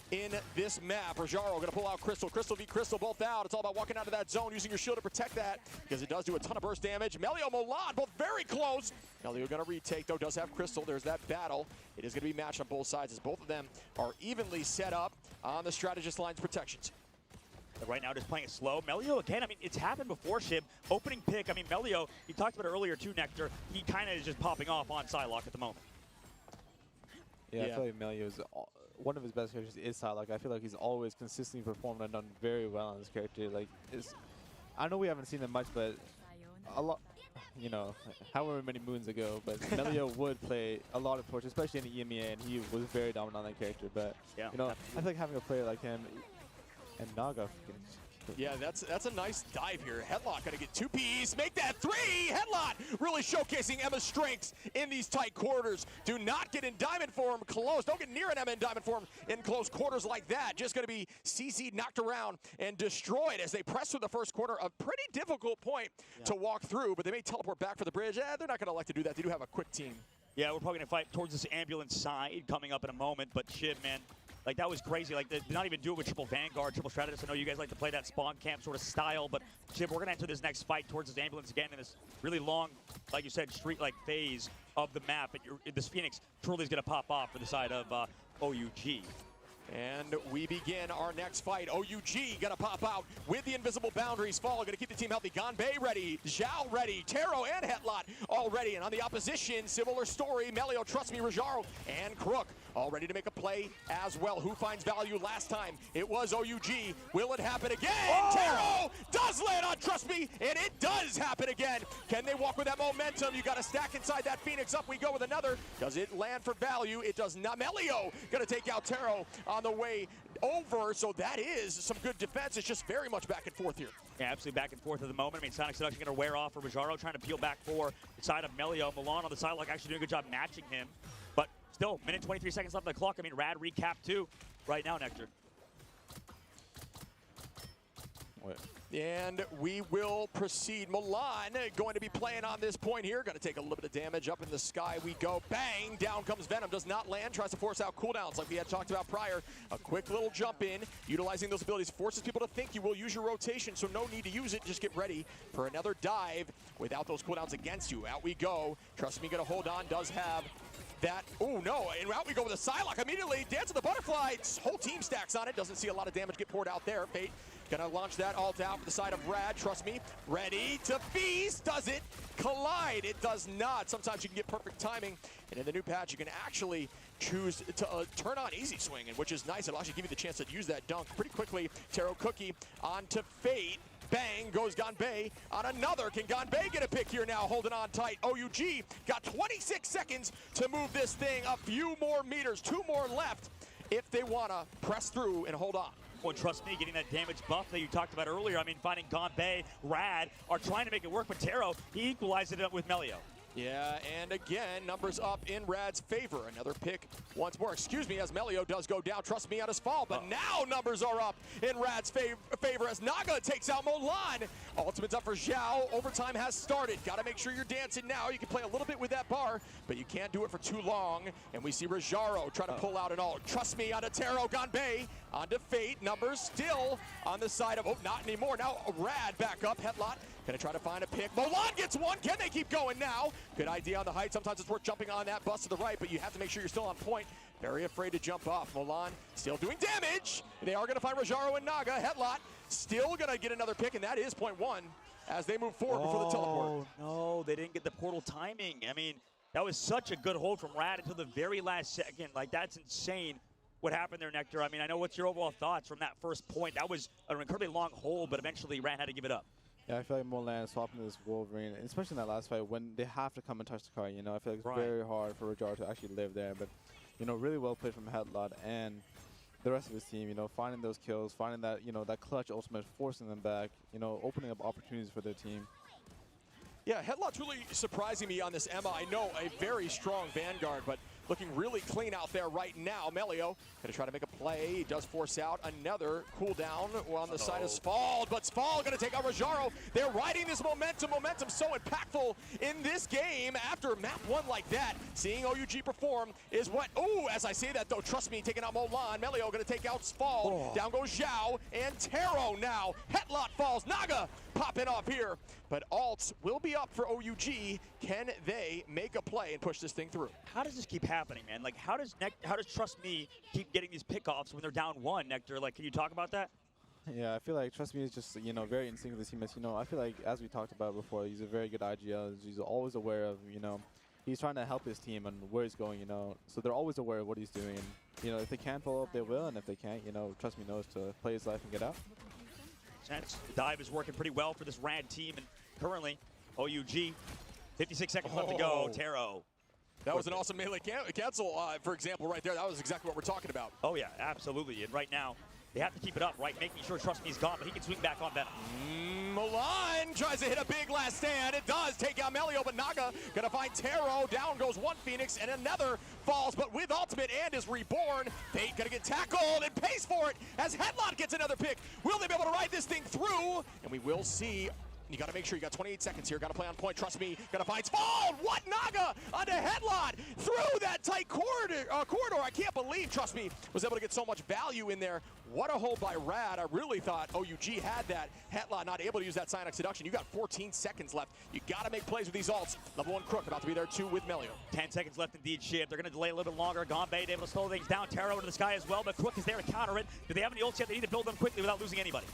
in this map. Rajaro going to pull out Crystal. Crystal v Crystal both out. It's all about walking out of that zone, using your shield to protect that, because it does do a ton of burst damage. Melio, Molan, both very close. Melio going to retake, though, does have Crystal. There's that battle. It is going to be matched on both sides, as both of them are evenly set up on the strategist line's protections. Right now, just playing it slow. Melio, again, I mean, it's happened before, Shib. Opening pick, I mean, Melio, you talked about it earlier too, Nectar. He kind of is just popping off on Psylocke at the moment. Yeah, I feel like Melio's one of his best characters is Psylocke. I feel like he's always consistently performed and done very well on this character. Like, I know we haven't seen him much, but a lot, however many moons ago, but Melio would play a lot of torch, especially in the EMEA, and he was very dominant on that character. But, I feel like having a player like him, and Naga. Yeah, that's a nice dive here. Headlock going to get 2 Ps. Make that 3! Headlock really showcasing Emma's strengths in these tight quarters. Do not get in diamond form close. Don't get near an Emma in diamond form in close quarters like that. Just going to be CC'd, knocked around, and destroyed as they press through the first quarter. A pretty difficult point to walk through, but they may teleport back for the bridge. They're not going to like to do that. They do have a quick team. Yeah, we're probably going to fight towards this ambulance side coming up in a moment, but shit, man. Like, that was crazy. Like, they did not even do it with triple Vanguard, triple Strategist. I know you guys like to play that spawn camp sort of style, but Chip, we're going to enter this next fight towards this ambulance again in this really long, like you said, street-like phase of the map. And this Phoenix truly is going to pop off for the side of OUG. And we begin our next fight. OUG gonna pop out with the invisible boundaries fall. Gonna keep the team healthy. Ganbei ready, Zhao ready, Taro and Hetlot all ready. And on the opposition, similar story, Melio, Trust Me, Rajaro, and Crook all ready to make a play as well. Who finds value last time? It was OUG. Will it happen again? Oh! Taro does land on Trust Me, and it does happen again. Can they walk with that momentum? You got to stack inside that Phoenix. Up we go with another. Does it land for value? It does not. Melio going to take out Taro on the way over, so that is some good defense. It's just very much back and forth here. Yeah, absolutely back and forth at the moment. I mean, Sonic Seduction going to wear off for Rajaro, trying to peel back for the side of Melio. Milan on the side, like actually doing a good job matching him. But still, minute 23 seconds left on the clock. I mean, Rad recap too right now, Nectar. Wait. And we will proceed. Milan going to be playing on this point here. Going to take a little bit of damage. Up in the sky we go. Bang! Down comes Venom. Does not land. Tries to force out cooldowns like we had talked about prior. A quick little jump in. Utilizing those abilities forces people to think you will use your rotation, so no need to use it. Just get ready for another dive without those cooldowns against you. Out we go. Trust Me, going to hold on. Does have that. Oh, no. And out we go with a Psylocke immediately. Dance of the Butterfly. Whole team stacks on it. Doesn't see a lot of damage get poured out there. Fate gonna launch that alt out for the side of Rad. Trust Me. Ready to feast. Does it collide? It does not. Sometimes you can get perfect timing. And in the new patch, you can actually choose to turn on easy swinging, which is nice. It'll actually give you the chance to use that dunk pretty quickly. Taro Cookie onto Fate. Bang goes Ganbei on another. Can Ganbei get a pick here now? Holding on tight. OUG got 26 seconds to move this thing a few more meters. 2 more left if they want to press through and hold on. Well, Trust Me, getting that damage buff that you talked about earlier. I mean, finding Ganbei, Rad are trying to make it work, but Taro, he equalized it up with Melio. Yeah, and again, numbers up in Rad's favor. Another pick once more. Excuse me, as Melio does go down. Trust Me on his fall, but now numbers are up in Rad's favor as Naga takes out Milan. Ultimate's up for Zhao. Overtime has started. Got to make sure you're dancing now. You can play a little bit with that bar, but you can't do it for too long. And we see Rajaro trying to pull out an ult. Trust Me onto Taro. Ganbei onto Fate. Numbers still on the side of, oh, not anymore. Now Rad back up. Headlock. Gonna try to find a pick. Milan gets one. Can they keep going now? Good idea on the height. Sometimes it's worth jumping on that bust to the right, but you have to make sure you're still on point. Very afraid to jump off. Milan still doing damage. They are gonna find Rajaro and Naga. Headlock still gonna get another pick, and that is point 1 as they move forward before the teleport. Oh, no, they didn't get the portal timing. I mean, that was such a good hold from Rad until the very last second. Like, that's insane what happened there, Nectar. I mean, I know what's your overall thoughts from that first point. That was an incredibly long hold, but eventually Rad had to give it up. Yeah, I feel like Milan swapping this Wolverine, especially in that last fight when they have to come and touch the car, you know, I feel like it's very hard for Rajaro to actually live there. But, you know, really well played from Headlock and the rest of his team, you know, finding those kills, finding that, you know, that clutch ultimate, forcing them back, you know, opening up opportunities for their team. Yeah, Headlock's really surprising me on this Emma. I know a very strong Vanguard, but looking really clean out there right now. Melio gonna try to make a play. He does force out another cooldown on the side of Sfald, but Sfald gonna take out Rajaro. They're riding this momentum. Momentum so impactful in this game after map 1 like that. Seeing OUG perform is what, oh, as I say that though, Trust Me, taking out Milan. Melio gonna take out Sfald. Down goes Zhao and Taro now. Headlock falls. Naga popping off here, but alts will be up for OUG. Can they make a play and push this thing through? How does this keep happening, man? Like, how does Trust Me keep getting these pickoffs when they're down 1, Nectar? Like, can you talk about that? Yeah, I feel like Trust Me is just, you know, very in sync with his teammates. You know, I feel like, as we talked about before, he's a very good IGL. He's always aware of, you know, he's trying to help his team and where he's going, you know. So they're always aware of what he's doing. And, you know, if they can follow up, they will. And if they can't, you know, Trust Me knows to play his life and get out. The dive is working pretty well for this Rad team. And currently, OUG, 56 seconds left to go. Taro. That was an awesome melee cancel, for example, right there. That was exactly what we're talking about. Oh, yeah, absolutely. And right now, they have to keep it up, right? Making sure Trust Me's gone, but he can swing back on Venom. Milan tries to hit a big last stand. It does take out Melio, but Naga gonna find Taro. Down goes one Phoenix, and another falls, but with ultimate and is reborn. Fate gonna get tackled and pays for it as Headlock gets another pick. Will they be able to ride this thing through? And we will see. You got to make sure you got 28 seconds here. Got to play on point. Trust Me. Got to find Sfald. What? Naga onto Headlock through that tight corridor. I can't believe Trust Me was able to get so much value in there. What a hold by Rad. I really thought OUG had that. Headlock not able to use that Sonic Seduction. You got 14 seconds left. You got to make plays with these ults. Level 1 Crook about to be there too with Melio. 10 seconds left indeed, Shiv. They're going to delay a little bit longer. Ganbei able to slow things down. Taro into the sky as well, but Crook is there to counter it. Do they have any ults yet? They need to build them quickly without losing anybody.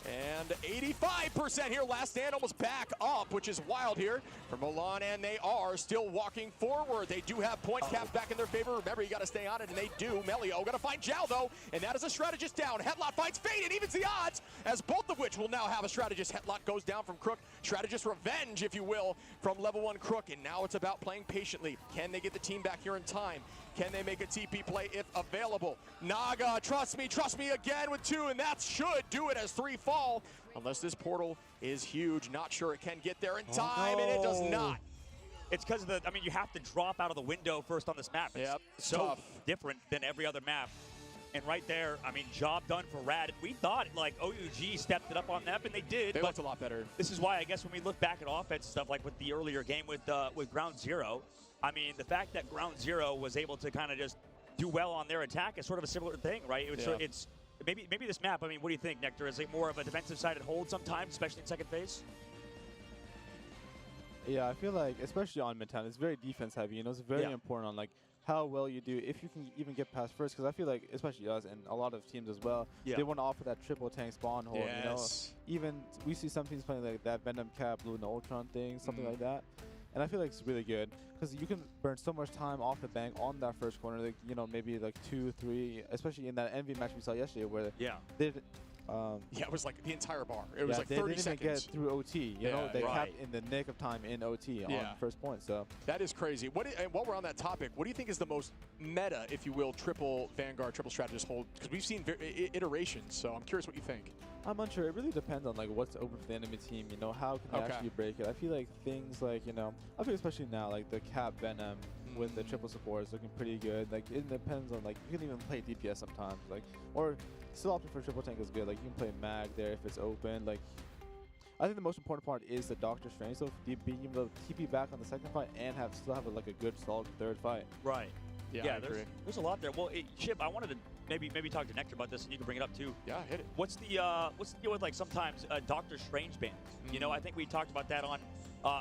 And 85% here. Last stand almost back up, which is wild here for Milan, and they are still walking forward. They do have point caps back in their favor. Remember, you got to stay on it, and they do. Melio going to find Zhao, though, and that is a strategist down. Headlock finds Fade and evens the odds, as both of which will now have a strategist. Headlock goes down from Crook. Strategist revenge, if you will, from level 1 Crook, and now it's about playing patiently. Can they get the team back here in time? Can they make a TP play if available? Naga, trust me again with 2, and that should do it as 3 fall. Unless this portal is huge. Not sure it can get there in time, and it does not. It's because of the, I mean, you have to drop out of the window first on this map. It's so tough. different than every other map. And right there, I mean, job done for Rad. We thought, like, OUG stepped it up on that, and they did. They looked a lot better. This is why, I guess, when we look back at offense stuff, like with the earlier game with Ground Zero, I mean, the fact that Ground Zero was able to kind of just do well on their attack is sort of a similar thing, right? It's maybe this map, I mean, what do you think, Nectar? Is it more of a defensive-sided hold sometimes, especially in second phase? Yeah, I feel like, especially on Midtown, it's very defense-heavy. You know, it's very important on, like, how well you do, if you can even get past first, because I feel like, especially us and a lot of teams as well, they want to offer that triple tank spawn hold. You know, even we see some teams playing like that Venom Cap, Luna Ultron thing, something like that. And I feel like it's really good because you can burn so much time off the bank on that first corner. Like, you know, maybe like 2, 3, especially in that Envy match we saw yesterday where they it was like the entire bar. It was like 30 seconds. They didn't even get through OT. You know, they capped in the nick of time in OT on first point. So that is crazy. And while we're on that topic, what do you think is the most meta, if you will, triple Vanguard, triple strategist hold? Because we've seen iterations. So I'm curious what you think. I'm unsure. It really depends on like what's open for the enemy team. You know, how can they actually break it? I feel like things like, you know, I think especially now like the Cap Venom with the triple support is looking pretty good. Like it depends on like you can even play DPS sometimes. Like or still opting for triple tank is good. Like you can play Mag there if it's open. Like I think the most important part is the Doctor Strange. So being able to TP back on the second fight and still have like a good solid third fight. Right. Yeah, there's a lot there. Well, Chip, I wanted to maybe talk to Nectar about this, and you can bring it up too. Yeah, hit it. What's the deal with like sometimes Doctor Strange ban? You know, I think we talked about that on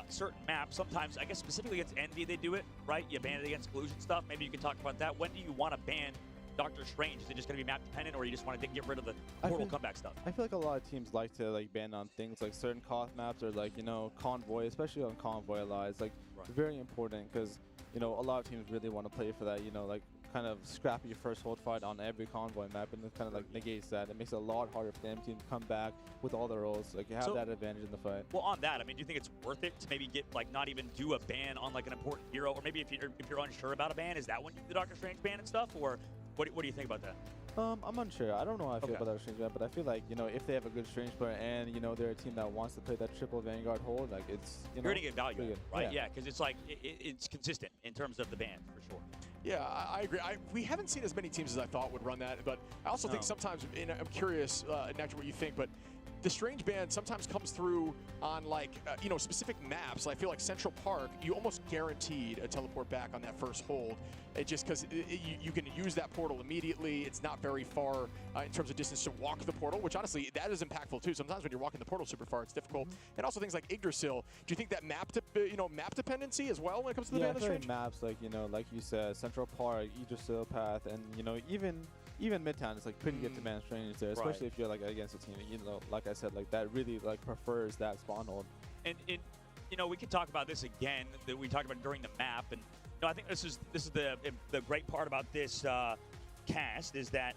certain maps. Sometimes, I guess specifically against Envy, they do it right. You ban it against Collusion stuff. Maybe you can talk about that. When do you want to ban Doctor Strange? Is it just going to be map dependent, or you just want to get rid of the portal comeback stuff? I feel like a lot of teams like to like ban on things like certain Koth maps or like, you know, Convoy, especially on Convoy allies. Like very important because, you know, a lot of teams really want to play for that, you know, like kind of scrappy your first hold fight on every Convoy map, and it kind of like negates that. It makes it a lot harder for the enemy team to come back with all their rolls. Like you have that advantage in the fight. Well, on that, I mean, do you think it's worth it to maybe get like not even do a ban on like an important hero, or maybe if you're unsure about a ban, is that when you do the Doctor Strange ban and stuff, or what do you think about that? I'm unsure. I don't know how I feel about that Strange ban, but I feel like, you know, if they have a good Strange player and, you know, they're a team that wants to play that triple Vanguard hold, like it's, you know, you're gonna get value, right? Yeah, because it's like it's consistent in terms of the ban for sure. Yeah, I agree. We haven't seen as many teams as I thought would run that, but I also think sometimes, and I'm curious, Nectar, what you think, but the Strange ban sometimes comes through on like, you know, specific maps. I feel like Central Park, you almost guaranteed a teleport back on that first hold. It just because you can use that portal immediately. It's not very far in terms of distance to walk the portal, which honestly, that is impactful too. Sometimes when you're walking the portal super far, it's difficult. And also things like Yggdrasil. Do you think that map dependency as well when it comes to the ban of Strange? Maps like, you know, like you said, Central Park, Yggdrasil path, and, you know, even Midtown is like pretty good to ban Strange there, especially if you're like against a team, you know, like I said, like that really like prefers that spawn hold. And you know, we could talk about this again that we talked about during the map, and you know, I think this is the great part about this cast is that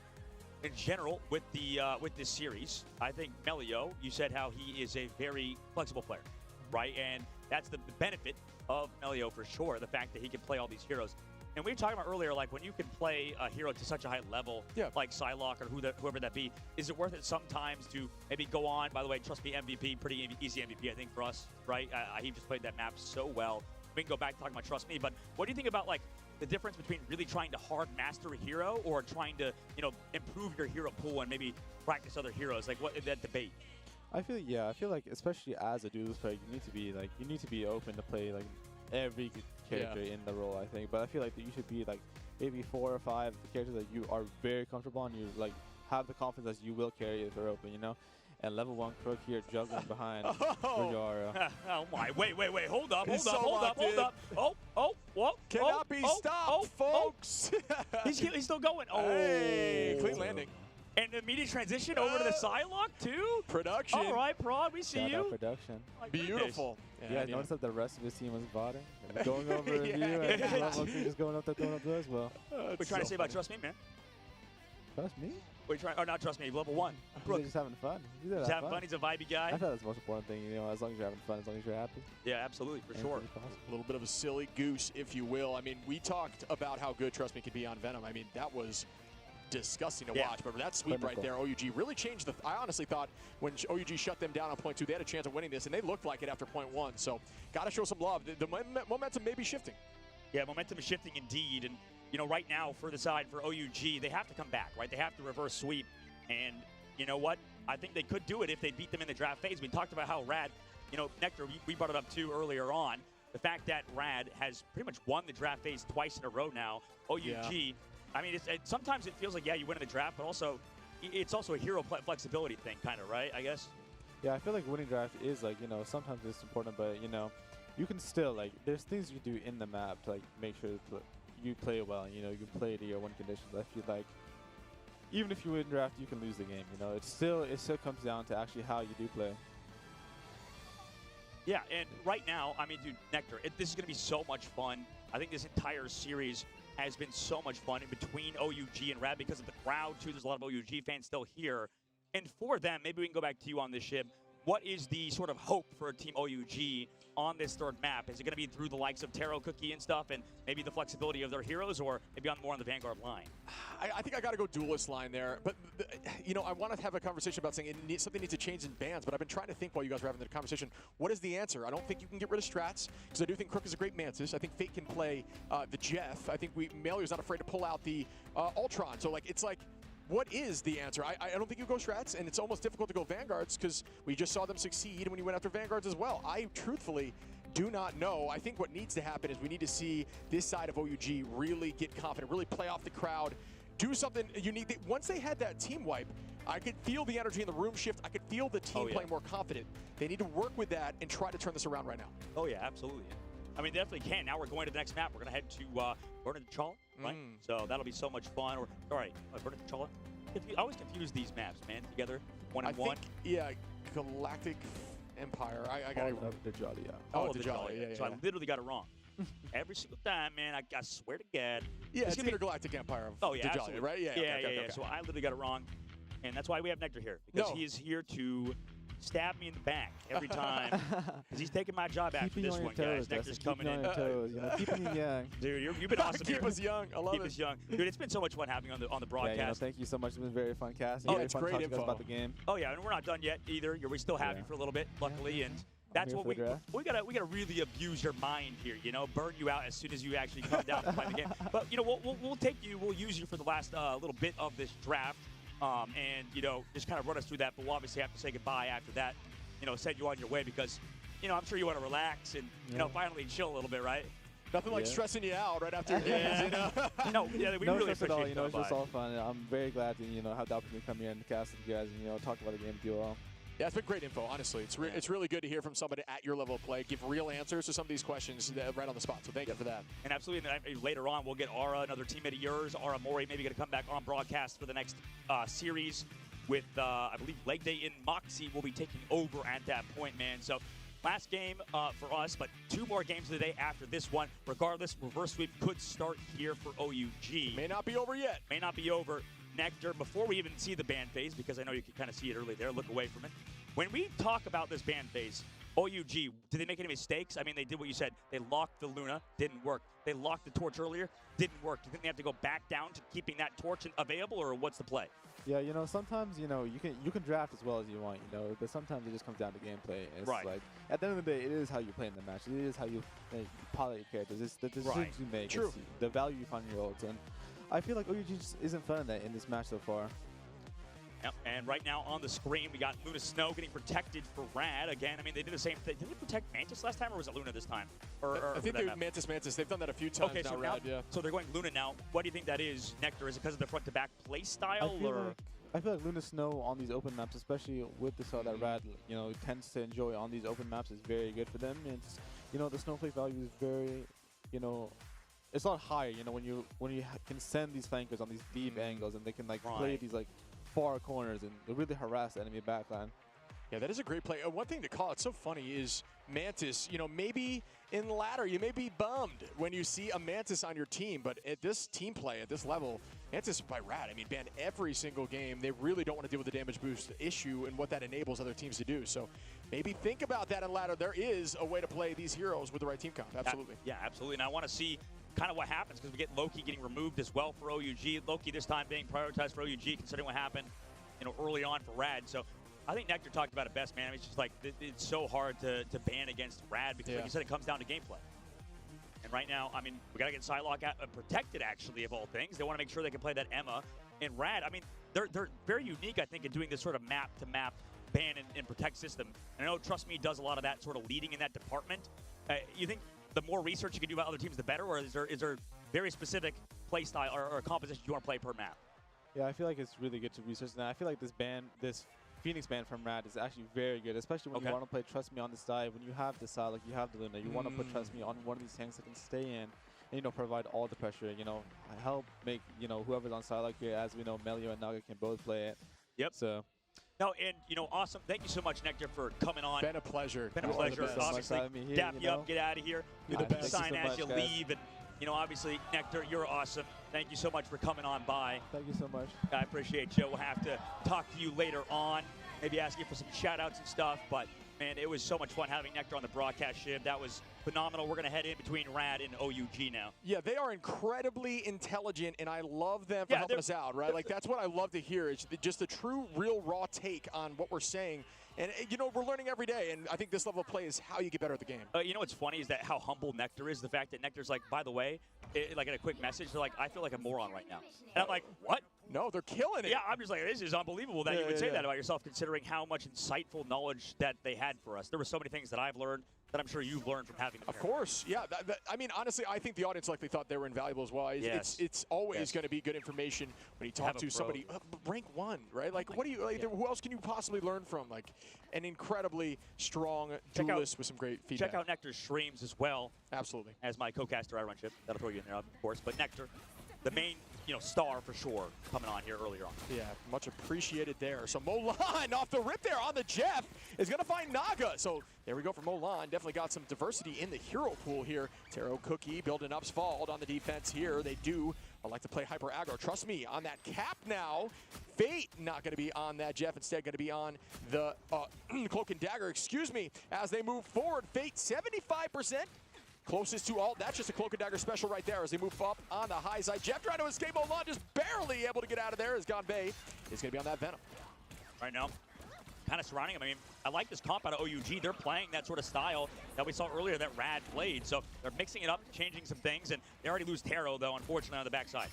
in general with this series, I think Melio, you said how he is a very flexible player, right? And that's the benefit of Melio for sure, the fact that he can play all these heroes. And we were talking about earlier, like when you can play a hero to such a high level, like Psylocke or whoever that be, is it worth it sometimes to maybe go on? By the way, trust me, MVP, pretty easy MVP, I think, for us, right? He just played that map so well. We can go back to talking about trust me, but what do you think about like the difference between really trying to hard master a hero or trying to, you know, improve your hero pool and maybe practice other heroes? Like what that debate? I feel like especially as a duelist player, you need to be open to play like every character in the role, I think. But I feel like that you should be like maybe 4 or 5 characters that you are very comfortable on. You like have the confidence that you will carry if they're open, you know. And level 1 Crook here juggling behind Yara. Oh my! Wait! Hold up! Whoa! Cannot be stopped, folks. He's still going. Oh, hey, clean landing. And the immediate transition over to the Psylocke, too? Production. All right, Prod, we see Shout you. out production. Beautiful. Yeah, I noticed that the rest of his team was botting. Going over a view and just going up there, throwing up there as well. What are you trying to say about Trust Me, man? Trust me? What are you trying, or not Trust Me, level 1. He's just having fun. He's having fun. He's a vibey guy. I thought that's the most important thing, as long as you're having fun, as long as you're happy. Yeah, absolutely, for sure. A little bit of a silly goose, if you will. I mean, we talked about how good Trust Me could be on Venom. I mean, that was disgusting to watch, but that sweep right there, OUG really changed the. I honestly thought when OUG shut them down on point 2, they had a chance of winning this, and they looked like it after point 1. So, got to show some love. The momentum may be shifting. Yeah, momentum is shifting indeed, and right now for the side for OUG, they have to come back, right? They have to reverse sweep, and you know what? I think they could do it if they beat them in the draft phase. We talked about how Rad, Nectar, we brought it up too earlier on. The fact that Rad has pretty much won the draft phase twice in a row now. OUG. I mean, sometimes it feels like, you win in the draft, but also it's also a hero flexibility thing, kind of, right, I guess? Yeah, I feel like winning draft is, sometimes it's important, but, you can still, there's things you do in the map to, make sure that you play well, and, you play to your win conditions. I feel like even if you win draft, you can lose the game, it still comes down to actually how you do play. Yeah, and right now, I mean, dude, Nectar, this is going to be so much fun. I think this entire series has been so much fun in between OUG and Rad because of the crowd, too. There's a lot of OUG fans still here. And for them, maybe we can go back to you on this ship. What is the sort of hope for Team OUG on this third map? Is it going to be through the likes of Taro Cookie and stuff and maybe the flexibility of their heroes, or maybe more on the Vanguard line? I think I got to go duelist line there. But, I want to have a conversation about saying something needs to change in bans, but I've been trying to think while you guys were having the conversation, what is the answer? I don't think you can get rid of strats, because I do think Crook is a great Mantis. I think Fate can play the Jeff. I think Melior's not afraid to pull out the Ultron. So, what is the answer? I don't think you go strats, and it's almost difficult to go Vanguards because we just saw them succeed when you went after Vanguards as well. I truthfully do not know. I think what needs to happen is we need to see this side of OUG really get confident, really play off the crowd, do something unique. Once they had that team wipe, I could feel the energy in the room shift. I could feel the team playing more confident. They need to work with that and try to turn this around right now. Oh, yeah, absolutely. I mean, they definitely can. Now we're going to the next map. We're going to head to Vernon Chala, right? So that'll be so much fun. All right, Vernon Chala. I always confuse these maps, man, together, one and one. Yeah, Galactic Empire. I got it. Dajali, Oh, Dajali, yeah. So I literally got it wrong. Every single time, man, I swear to God. Yeah, it's Intergalactic Empire of Dajali, absolutely. right? Yeah, okay. So I literally got it wrong, and that's why we have Nectar here, because he is here to stab me in the back every time, because he's taking my job after this one, guys. Nectar's coming in. Keeping you young. Dude, you've been awesome. Keep us young. I love it. Keep us young. Dude, it's been so much fun having on the broadcast. Yeah, thank you so much. It's been very fun casting. It's fun great talking info about the game. Oh yeah, and we're not done yet either. We still have you for a little bit, luckily, and that's what we gotta really abuse your mind here. Burn you out as soon as you actually come down to play the game. But we'll use you for the last little bit of this draft, and just kind of run us through that. But we'll obviously have to say goodbye after that. Send you on your way because, I'm sure you want to relax and, finally chill a little bit, right? Nothing like stressing you out right after games, we really appreciate it. It's just all fun. I'm very glad to, have the opportunity to come here and cast with you guys and, talk about the game with you all. Yeah, it's been great info, honestly. It's really good to hear from somebody at your level of play, give real answers to some of these questions right on the spot. So thank you for that. And absolutely, later on, we'll get Aura, another teammate of yours, Aura Mori, maybe going to come back on broadcast for the next series with, I believe, Leg Day in Moxie will be taking over at that point, man. So last game for us, but 2 more games of the day after this one. Regardless, reverse sweep could start here for OUG. May not be over yet. May not be over. Nectar, before we even see the ban phase, because I know you can kind of see it early there, look away from it. When we talk about this ban phase, OUG, did they make any mistakes? I mean, they did what you said. They locked the Luna, didn't work. They locked the torch earlier, didn't work. Do you think they have to go back down to keeping that torch available, or what's the play? Yeah, sometimes, you can draft as well as you want, but sometimes it just comes down to gameplay. It's like, at the end of the day, it is how you play in the match. It is how you pilot your characters. It's the decisions you make. True. It's the value you find in your ults. And I feel like OUG just isn't fun in this match so far. Yep, and right now on the screen, we got Luna Snow getting protected for Rad. Again, I mean, they did the same thing. Did they protect Mantis last time, or was it Luna this time? I think they Mantis. They've done that a few times now, Rad, So they're going Luna now. What do you think that is, Nectar? Is it because of the front-to-back play style? I feel like Luna Snow on these open maps, especially with the style that Rad, tends to enjoy on these open maps, is very good for them. And it's, the snowflake value is very, it's a lot higher. When you can send these flankers on these deep angles, and they can play these far corners and really harass the enemy backline. Yeah, that is a great play. One thing to call, it's so funny, is Mantis, maybe in ladder, you may be bummed when you see a Mantis on your team, but at this team play, at this level, Mantis by Rad, banned every single game. They really don't want to deal with the damage boost issue and what that enables other teams to do. So maybe think about that in ladder. There is a way to play these heroes with the right team comp. Absolutely. Yeah, absolutely. And I want to see kind of what happens because we get Loki getting removed as well for OUG. Loki this time being prioritized for OUG considering what happened early on for Rad. So I think Nectar talked about it best, man. It's just like it's so hard to ban against Rad because, like you said, it comes down to gameplay. And right now, we got to get Psylocke protected, actually, of all things. They want to make sure they can play that Emma. And Rad, they're very unique, I think, in doing this sort of map-to-map ban and protect system. And I know Trust Me does a lot of that sort of leading in that department. You think the more research you can do about other teams, the better? Or is there very specific play style or composition you want to play per map? Yeah, I feel like it's really good to research that. I feel like this Phoenix ban from Rad is actually very good, especially when you want to play Trust Me on the side. When you have the Psylocke, you have the Luna, you want to put Trust Me on one of these tanks that can stay in and, provide all the pressure, help make, whoever's on Psylocke here, as we know, Melio and Naga can both play it. Yep. So. No, and, awesome. Thank you so much, Nectar, for coming on. Been a pleasure. Been a pleasure. Obviously, dap you up, get out of here. Do the best. Sign as you leave. And, obviously, Nectar, you're awesome. Thank you so much for coming on by. Thank you so much. I appreciate you. We'll have to talk to you later on, maybe ask you for some shout-outs and stuff. But, man, it was so much fun having Nectar on the broadcast, Shiv. That was phenomenal. We're going to head in between Rad and OUG now. Yeah, they are incredibly intelligent, and I love them for helping us out, right? Like, that's what I love to hear. It's just a true, real, raw take on what we're saying. And, we're learning every day, and I think this level of play is how you get better at the game. What's funny is that how humble Nectar is. The fact that Nectar's like, by the way, like in a quick message, they're like, I feel like a moron right now. And I'm like, what? No, they're killing it. Yeah, I'm just like, this is unbelievable that you would say that about yourself, considering how much insightful knowledge that they had for us. There were so many things that I've learned that I'm sure you've learned from having them. Of course, yeah. Honestly, I think the audience likely thought they were invaluable as well. It's always going to be good information when you talk to somebody rank 1, right? Like, what do you who else can you possibly learn from? Like, an incredibly strong duelist with some great feedback. Check out Nectar's streams as well. Absolutely. As my co-caster, I run Chip. That'll throw you in there, of course. But Nectar, the main star for sure, coming on here earlier on. Yeah, much appreciated there. So Molan off the rip there on the Jeff is going to find Naga. So there we go for Molan. Definitely got some diversity in the hero pool here. Taro Cookie building up Svalde on the defense here. They do like to play hyper aggro. Trust me, on that cap now. Fate not going to be on that Jeff. Instead going to be on the Cloak and Dagger, excuse me, as they move forward. Fate 75%. Closest to ult. That's just a Cloak and Dagger special right there as they move up on the high side. Jeff trying to escape. Molan just barely able to get out of there as Gonbei is going to be on that Venom. Right now, kind of surrounding him. I like this comp out of OUG. They're playing that sort of style that we saw earlier that Rad played. So they're mixing it up, changing some things, and they already lose Taro, though, unfortunately, on the backside.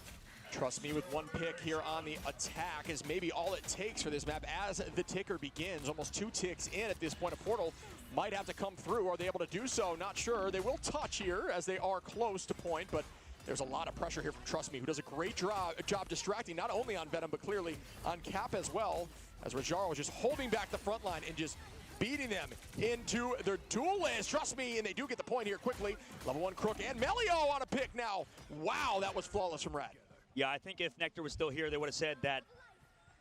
Trust me, with one pick here on the attack is maybe all it takes for this map as the ticker begins. Almost 2 ticks in at this point. A portal might have to come through. Are they able to do so? Not sure. They will touch here as they are close to point, but there's a lot of pressure here from Trust Me, who does a great job distracting not only on Venom, but clearly on Cap as well, as Rajaro is just holding back the front line and just beating them into their duelist. Trust Me, and they do get the point here quickly. Level 1 Crook and Melio on a pick now. Wow, that was flawless from Rad. Yeah, I think if Nectar was still here, they would have said that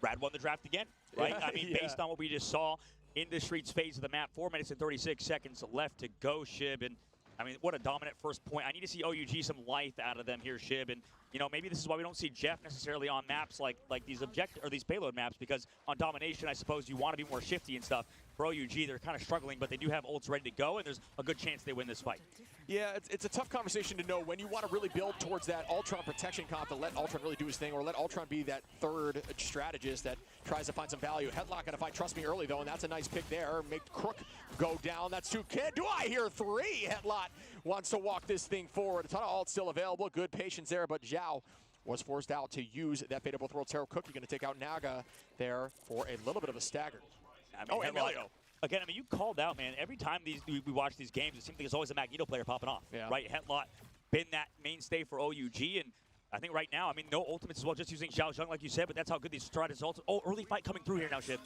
Rad won the draft again, right? Based on what we just saw in the Streets phase of the map, 4 minutes and 36 seconds left to go, Shib. And what a dominant first point. I need to see OUG some life out of them here, Shib. And maybe this is why we don't see Jeff necessarily on maps like these payload maps, because on domination, I suppose you want to be more shifty and stuff. For OUG, they're kind of struggling, but they do have ults ready to go, and there's a good chance they win this fight. Yeah, it's a tough conversation to know when you want to really build towards that Ultron protection comp to let Ultron really do his thing, or let Ultron be that third strategist that tries to find some value. Headlock going to find Trust Me early, though, and that's a nice pick there. Make Crook go down. That's 2. Do I hear 3? Headlock wants to walk this thing forward. A ton of ults still available. Good patience there, but Zhao was forced out to use that Fate of Both Worlds. Taro Cookie going to take out Naga there for a little bit of a stagger. And Melio. Again, you called out, man. Every time we watch these games, it seems like there's always a Magneto player popping off, right? Headlock been that mainstay for OUG, and I think right now, I mean, no ultimates as well, just using Xiao Zheng like you said, but that's how good these Strider's ultimates. Oh, early fight coming through here now, Shiv.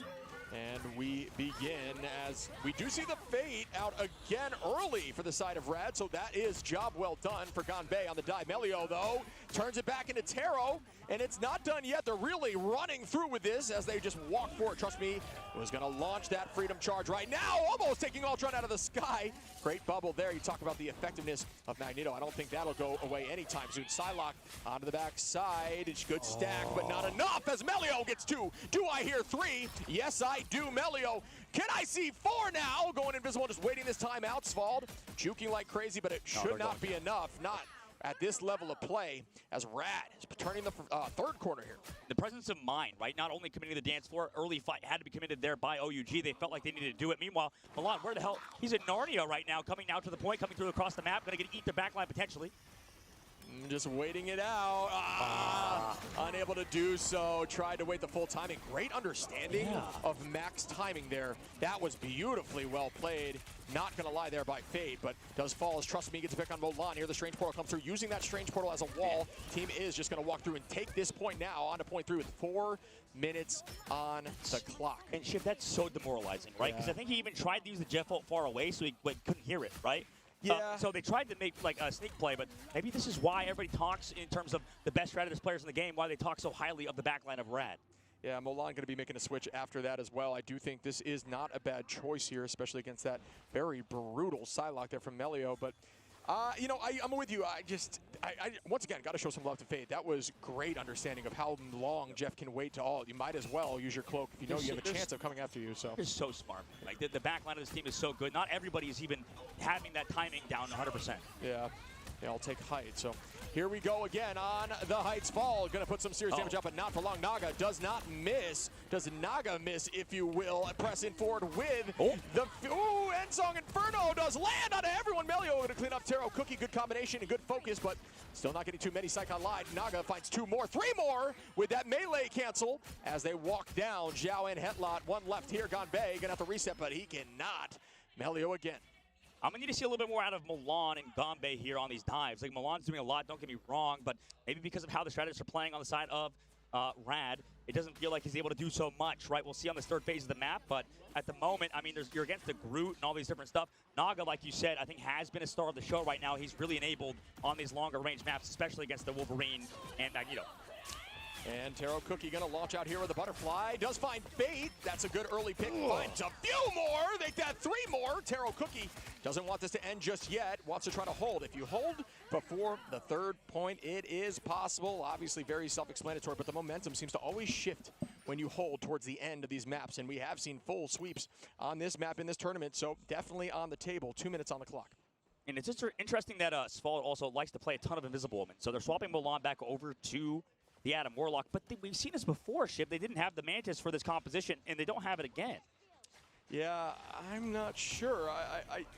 And we begin as we do see the Fate out again early for the side of Rad, so that is job well done for Ganbei on the dive. Melio, though, turns it back into Taro, and it's not done yet. They're really running through with this as they just walk for it. Trust me, was going to launch that Freedom Charge right now, almost taking Ultron out of the sky. Great bubble there. You talk about the effectiveness of Magneto. I don't think that'll go away anytime soon. Psylocke onto the backside. It's good stack, but not enough as Melio gets 2. Do I hear 3? Yes, I do. Melio. Can I see 4 now? Going invisible, just waiting this time out. Svald juking like crazy, but it should not be enough. Not at this level of play as Rad is turning the third corner here. The presence of mind, right? Not only committing to the dance floor, early fight had to be committed there by OUG. They felt like they needed to do it. Meanwhile, Milan, where the hell? He's in Narnia right now, coming now to the point, coming through across the map, going to eat the backline potentially. Just waiting it out. Unable to do so. Tried to wait the full timing. Great understanding of Mac's timing there. That was beautifully well played. Not going to lie there by Fate, but does fall as Trust Me gets a pick on Mulan. Here the Strange Portal comes through, using that Strange Portal as a wall. Team is just going to walk through and take this point now on to point 3 with 4 minutes on the clock. And Shiv, that's so demoralizing, right? Because I think he even tried to use the Jet Bolt far away, so he couldn't hear it, right? Yeah. So they tried to make like a sneak play, but maybe this is why everybody talks in terms of the best Strategist players in the game, why they talk so highly of the backline of Rad. Yeah, Mulan going to be making a switch after that as well. I do think this is not a bad choice here, especially against that very brutal Psylocke there from Melio. But, you know, I'm with you. I once again, got to show some love to Fate. That was great understanding of how long Jeff can wait to ult. You might as well use your cloak if you know you have a chance of coming after you. So they're so smart. Like the backline of this team is so good. Not everybody is even having that timing down 100%. Yeah. They all take height. So here we go again on the Heights Fall. Going to put some serious damage up, but not for long. Naga does not miss. Does Naga miss, if you will? Pressing forward with the Endsong Inferno does land on everyone. Melio going to clean up Taro Cookie. Good combination and good focus, but still not getting too many. Psychon Lied. Naga finds 2 more, 3 more with that melee cancel as they walk down. Zhao and Hetlot. 1 left here. Ganbei going to have to reset, but he cannot. Melio again. I'm going to need to see a little bit more out of Milan and Ganbei here on these dives. Like, Milan's doing a lot, don't get me wrong, but maybe because of how the strategists are playing on the side of Rad, it doesn't feel like he's able to do so much, right? We'll see on this third phase of the map, but at the moment, I mean, you're against the Groot and all these different stuff. Naga, like you said, I think has been a star of the show right now. He's really enabled on these longer range maps, especially against the Wolverine and Magneto. And Taro Cookie going to launch out here with a butterfly. Does find Fate. That's a good early pick. Finds a few more. Make that 3 more. Taro Cookie doesn't want this to end just yet. Wants to try to hold. If you hold before the 3rd point, it is possible. Obviously very self-explanatory, but the momentum seems to always shift when you hold towards the end of these maps. And we have seen full sweeps on this map in this tournament, so definitely on the table. 2 minutes on the clock. And it's just interesting that Svald also likes to play a ton of Invisible Woman. So they're swapping Mulan back over to the Adam Warlock, but we've seen this before, Shiv. They didn't have the Mantis for this composition, and they don't have it again. Yeah, I'm not sure.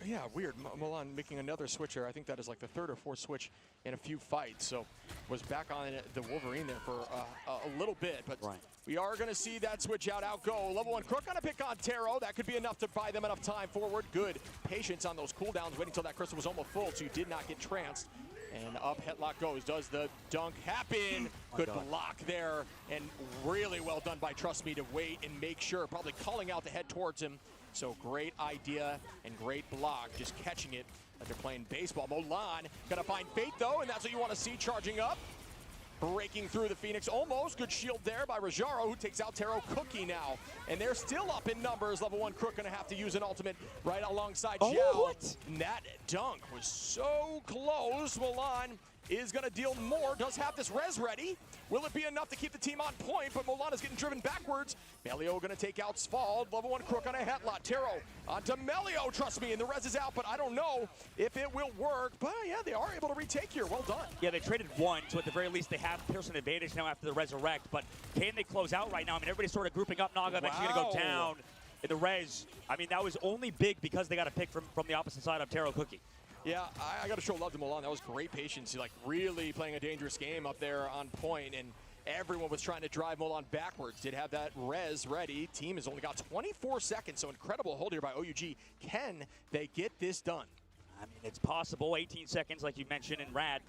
Yeah, weird. Mulan making another switch here. I think that is like the 3rd or 4th switch in a few fights. So was back on the Wolverine there for a little bit, but we are going to see that switch out go. Level 1 Crook on a pick on Taro. That could be enough to buy them enough time forward. Good patience on those cooldowns, waiting until that crystal was almost full, so you did not get tranced. And up Hetlot goes. Does the dunk happen? Good block there. And really well done by Trust Me to wait and make sure. Probably calling out the head towards him. So great idea and great block. Just catching it like they're playing baseball. Mulan gonna find Fate though, and that's what you want to see charging up. Breaking through the Phoenix almost. Good shield there by Rajaro, who takes out Taro Cookie now. And they're still up in numbers. Level 1 Crook gonna have to use an ultimate right alongside Zhao. And that dunk was so close. Mulan is gonna deal more. Does have this res ready. Will it be enough to keep the team on point? But Mulan is getting driven backwards. Melio gonna take out Svald. Level 1 Crook on a Hetlot. Taro onto Melio, Trust Me, and the res is out, but I don't know if it will work. But yeah, they are able to retake here. Well done. Yeah, they traded 1, so at the very least they have Pearson advantage now after the resurrect. But can they close out right now? I mean, everybody's sort of grouping up. Naga eventually gonna go down in the res. I mean, that was only big because they got a pick from the opposite side of Taro Cookie. Yeah, I got to show love to Mulan. That was great patience. Like, really playing a dangerous game up there on point, and everyone was trying to drive Mulan backwards. Did have that res ready. Team has only got 24 seconds, so incredible hold here by OUG. Can they get this done? I mean, it's possible. 18 seconds, like you mentioned, and Rad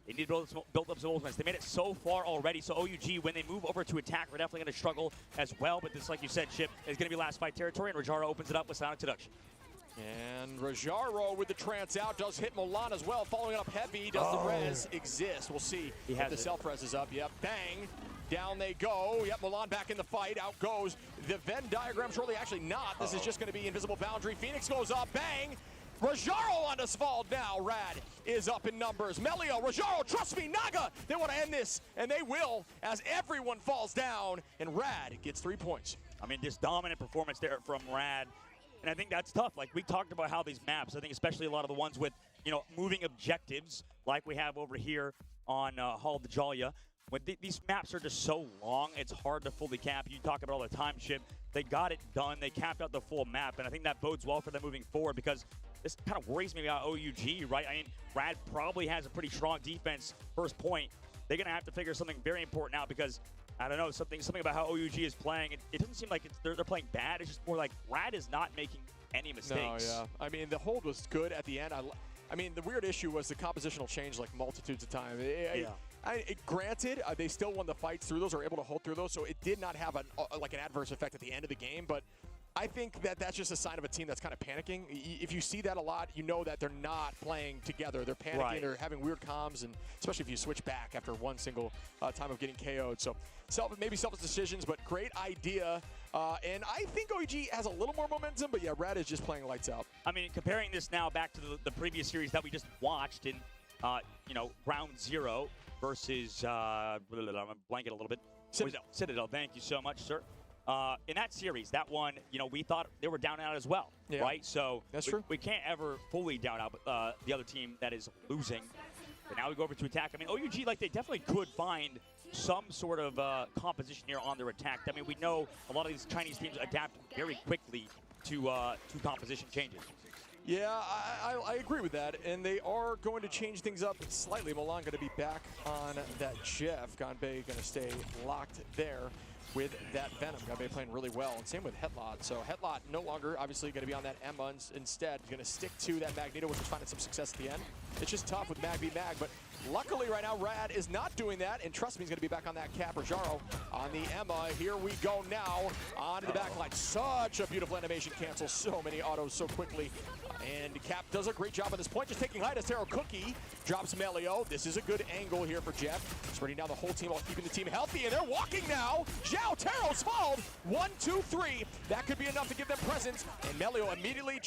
They need to build up some movements. They made it so far already. So OUG, when they move over to attack, we're definitely going to struggle as well. But this, like you said, Chip, is going to be last fight territory, and Rajaro opens it up with Sonic Seduction. And Rajaro with the trance out does hit Milan as well. Following it up heavy. Does the res exist? We'll see if the self-res is up. Yep, bang. Down they go. Yep, Milan back in the fight. Out goes the Venn diagram. Shortly, actually not. This is just going to be invisible boundary. Phoenix goes up. Bang. Rajaro on Asphalt now. Rad is up in numbers. Melio, Rajaro, trust me, Naga. They want to end this, and they will as everyone falls down, and Rad gets 3 points. I mean, this dominant performance there from Rad. And I think that's tough. Like, we talked about how these maps, I think especially a lot of the ones with, you know, moving objectives like we have over here on Hall of the Jalia. When these maps are just so long, it's hard to fully cap. You talk about all the time, Chip. They got it done. They capped out the full map, and I think that bodes well for them moving forward because this kind of worries me about OUG, right? I mean, Rad probably has a pretty strong defense first point. They're going to have to figure something very important out because, I don't know, something about how OUG is playing. It doesn't seem like they're playing bad. It's just more like Rad is not making any mistakes. No, yeah. I mean, the hold was good at the end. I mean, the weird issue was the compositional change like multitudes of times. Granted, they still won the fights through those, or able to hold through those, so it did not have an adverse effect at the end of the game. But I think that that's just a sign of a team that's kind of panicking. If you see that a lot, you know that they're not playing together. They're panicking. Right. They're having weird comms, and especially if you switch back after one single time of getting KO'd. So maybe selfish decisions, but great idea. And I think OUG has a little more momentum, but yeah, Rad is just playing lights out. I mean, comparing this now back to the previous series that we just watched in, round 0 versus, I'm blanking a little bit. Citadel, thank you so much, sir. In that series, that one, we thought they were down and out as well, right? So that's true. We can't ever fully down out the other team that is losing. But now we go over to attack. I mean, OUG, they definitely could find some sort of composition here on their attack. I mean, we know a lot of these Chinese teams adapt very quickly to composition changes. Yeah, I agree with that, and they are going to change things up slightly. Milan going to be back on that Jeff. Ganbei going to stay locked there with that Venom. Ganbei playing really well, and same with Hetlot. So Hetlot no longer obviously going to be on that Emma. Instead, going to stick to that Magneto, which is finding some success at the end. It's just tough with Mag v Mag, but luckily right now Rad is not doing that, and trust me, he's going to be back on that Cap. Rajaro on the Emma. Here we go now onto the backline. Such a beautiful animation, cancels so many autos so quickly. And Cap does a great job at this point, just taking height as Taro Cookie drops Melio. This is a good angle here for Jeff, spreading down the whole team while keeping the team healthy, and they're walking now. Zhao, Taro's fouled. 1, 2, 3. That could be enough to give them presence, and Melio immediately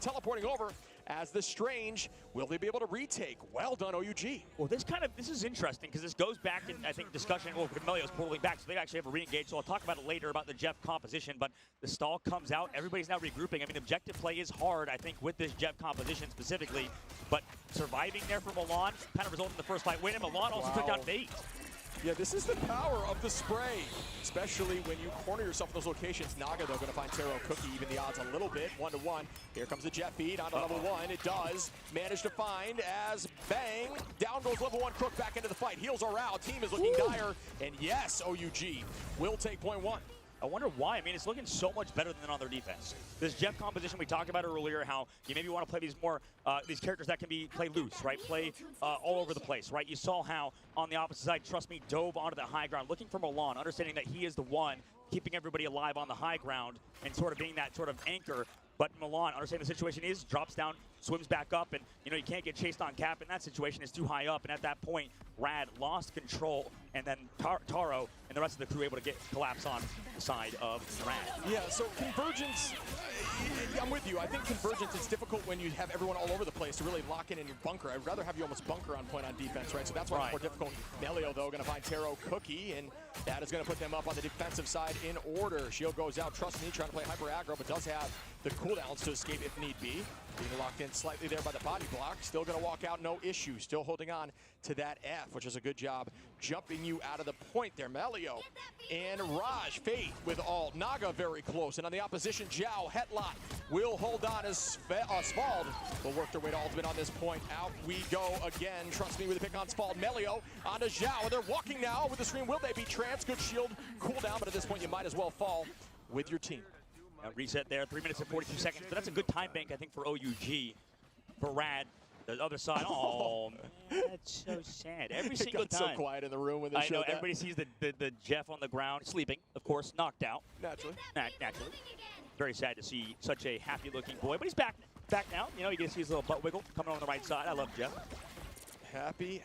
teleporting over as the Strange. Will they be able to retake? Well done, OUG. Well, this is interesting because this goes back in, I think, discussion. Well, Melio's pulling back, so they actually have a re-engage. So I'll talk about it later about the Jeff composition, but the stall comes out. Everybody's now regrouping. I mean, objective play is hard, I think, with this Jeff composition specifically, but surviving there for Milan kind of resulted in the first fight win, and Milan also took down Bait. Yeah, this is the power of the spray, especially when you corner yourself in those locations. Naga, though, going to find Taro Cookie, even the odds a little bit, 1-1. Here comes the jet feed onto level 1. It does manage to find as bang, down goes level 1 Crook back into the fight. Heals are out. Team is looking dire, and yes, OUG will take point 1. I wonder why. I mean, it's looking so much better than on their defense. This Jeff composition we talked about earlier, how you maybe want to play these more these characters that can play loose, right? Play all over the place, right? You saw how on the opposite side, Trust Me dove onto the high ground, looking for Milan, understanding that he is the one keeping everybody alive on the high ground and sort of being that sort of anchor. But Milan, understanding the situation is, drops down, swims back up, and you can't get chased on Cap in that situation. It's too high up, and at that point, Rad lost control, and then Taro and the rest of the crew able to collapse on the side of Rad. Yeah, so Convergence, I'm with you. I think Convergence is difficult when you have everyone all over the place to really lock in your bunker. I'd rather have you almost bunker on point on defense, right? So that's why it's more difficult. Melio, though, going to find Taro Cookie, and that is going to put them up on the defensive side in order. Shield goes out. Trust Me trying to play hyper aggro, but does have the cooldowns to escape if need be. Being locked in slightly there by the body block. Still going to walk out, no issue. Still holding on to that F, which is a good job jumping you out of the point there. Melio and Raj, Faith with all. Naga very close. And on the opposition, Zhao, Hetlot will hold on as Svald will work their way to ultimate on this point. Out we go again. Trust Me with the pick on Svald. Melio onto Zhao. And they're walking now with the screen. Will they be trans? Good shield cooldown, but at this point you might as well fall with your team. Reset there, 3 minutes and 42 seconds. But that's a good time bank, I think, for OUG. For Rad, The other side, oh, man, that's so sad. Every single it got time. so quiet in the room when they I showed know, that. everybody sees the Jeff on the ground, sleeping, of course, knocked out. Naturally. Naturally. Very sad to see such a happy-looking boy, but he's back now. You know, you can see his little butt wiggle coming on the right side. I love Jeff. Happy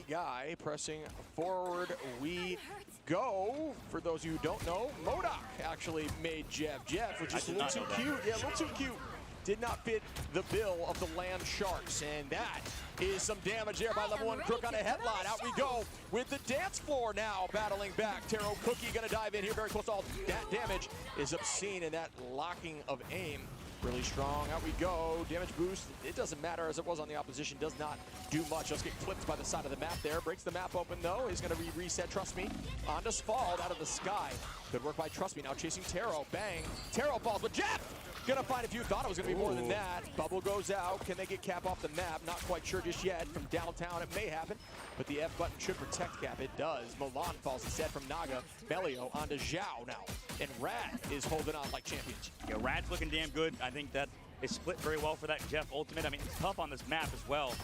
guy. Pressing forward we go. For those who don't know, Modok actually made Jeff, which is a little too cute. Yeah, a little too cute. Did not fit the bill of the Land Sharks, and that is some damage there by level 1 Crook on a headline. Out we go with the dance floor now battling back. Taro Cookie gonna dive in here very close. All that damage is obscene, and that locking of aim really strong. Out we go. Damage boost. It doesn't matter as it was on the opposition. Does not do much. Just get clipped by the side of the map there. Breaks the map open though. He's going to reset. Trust me. Onto Sfald out of the sky. Good work by Trust Me. Now chasing Taro. Bang. Taro falls. But Jeff gonna find if you thought it was gonna be more than that. Bubble goes out. Can they get Cap off the map? Not quite sure just yet. From downtown, it may happen. But the F button should protect Cap. It does. Milan falls instead from Naga. Melio onto Zhao now. And Rad is holding on like champions. Yeah, Rad's looking damn good. I think that is split very well for that Jeff ultimate. I mean, it's tough on this map as well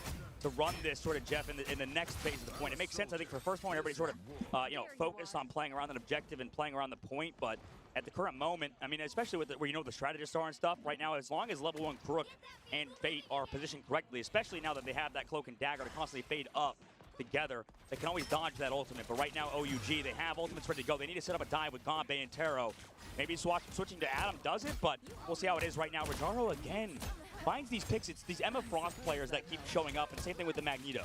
to run this sort of Jeff in the next phase of the point. It makes sense, I think, for first point, everybody sort of, focused on playing around an objective and playing around the point. But at the current moment, I mean, especially with where you know the strategists are and stuff, right now, as long as level 1 Crook and Fate are positioned correctly, especially now that they have that Cloak and Dagger to constantly fade up together, they can always dodge that ultimate. But right now, OUG, they have ultimates ready to go. They need to set up a dive with Gombe and Taro. Maybe switching to Adam does it, but we'll see how it is right now. Rojaro again finds these picks. It's these Emma Frost players that keep showing up, and same thing with the Magneto.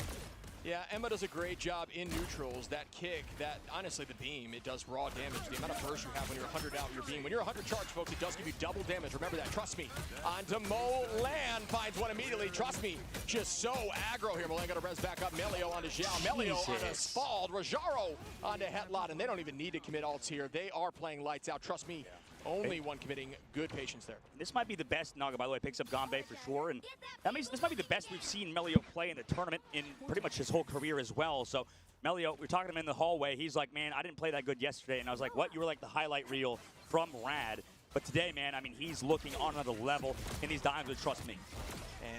Yeah, Emma does a great job in neutrals. That kick, honestly, the beam, it does raw damage. The amount of burst you have when you're 100 out your beam. When you're 100 charge, folks, it does give you double damage. Remember that, trust me. Onto Molan, finds one immediately. Trust me, just so aggro here. Molan got to res back up. Melio onto Zhao. Melio onto Sfald. Rojaro onto Hetlot, and they don't even need to commit ults here. They are playing lights out, trust me. Only one committing. Good patience there. This might be the best. Naga, by the way, picks up Gombe for sure. And that means this might be the best we've seen Melio play in the tournament in pretty much his whole career as well. So Melio, we're talking to him in the hallway. He's like, man, I didn't play that good yesterday. And I was like, what? You were like the highlight reel from Rad. But today, man, I mean, he's looking on another level in these dimes with Trust Me.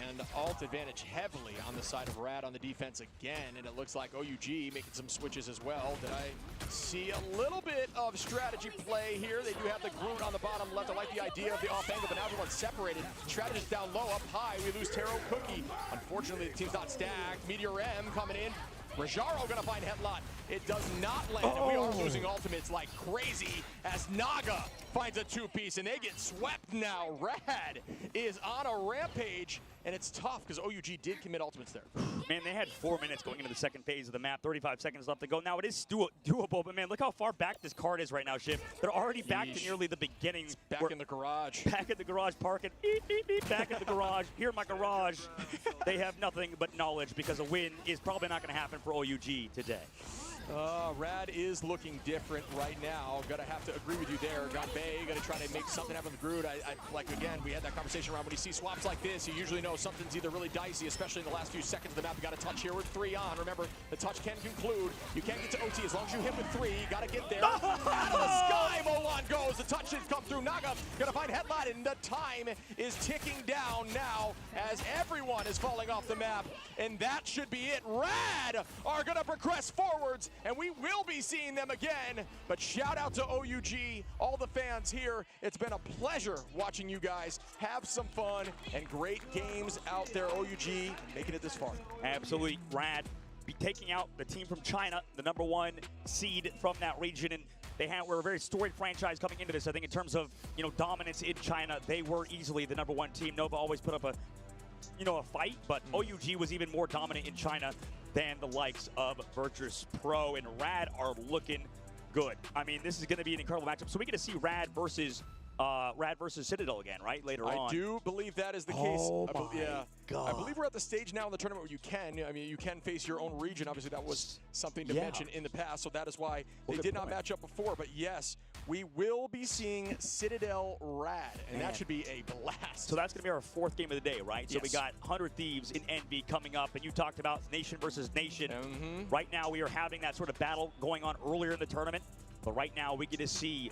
And alt advantage heavily on the side of Rad on the defense again, and it looks like OUG making some switches as well. Did I see a little bit of strategy play here? They do have the Groot on the bottom left. I like the idea of the off angle, but now everyone's separated. Strategist down low, up high. We lose Taro Cookie. Unfortunately, the team's not stacked. Meteor M coming in. Rojaro gonna find Hetlot. It does not land, and we are losing ultimates like crazy as Naga finds a two-piece, and they get swept now. Rad is on a rampage, and it's tough because OUG did commit ultimates there. Man, they had 4 minutes going into the second phase of the map, 35 seconds left to go. Now, it is doable, but man, look how far back this card is right now, Ship. They're already back to nearly the beginning. It's back in the garage. Back in the garage, parking, beep, beep, beep, back in the garage. Here in my garage, they have nothing but knowledge because a win is probably not going to happen for OUG today. Rad is looking different right now. Gonna have to agree with you there. Gombe gonna try to make something happen with Groot. Like again, we had that conversation around when you see swaps like this, you usually know something's either really dicey, especially in the last few seconds of the map. You got a touch here with 3 on. Remember, the touch can conclude. You can't get to OT as long as you hit with 3. You gotta get there. Out of the sky, Molan goes. The touches come through. Naga gonna find Hetlot, and the time is ticking down now as everyone is falling off the map, and that should be it. Rad are gonna progress forwards, and we will be seeing them again. But shout out to OUG, all the fans here. It's been a pleasure watching you guys have some fun and great games out there. OUG making it this far. Absolutely. Rad be taking out the team from China, the #1 seed from that region, and we're a very storied franchise coming into this. I think in terms of dominance in China, they were easily the #1 team. Nova always put up a fight, but OUG was even more dominant in China than the likes of Virtus Pro, and Rad are looking good. I mean, this is going to be an incredible matchup. So we get to see Rad versus Citadel again, right? Later on. I do believe that is the case. God. I believe we're at the stage now in the tournament where you can face your own region. Obviously, that was something to mention in the past, so that is why they did not match up before. But yes, we will be seeing Citadel Rad, and that should be a blast. So that's going to be our 4th game of the day, right? Yes. So we got 100 Thieves in Envy coming up, and you talked about nation versus nation. Right now, we are having that sort of battle going on earlier in the tournament, but right now we get to see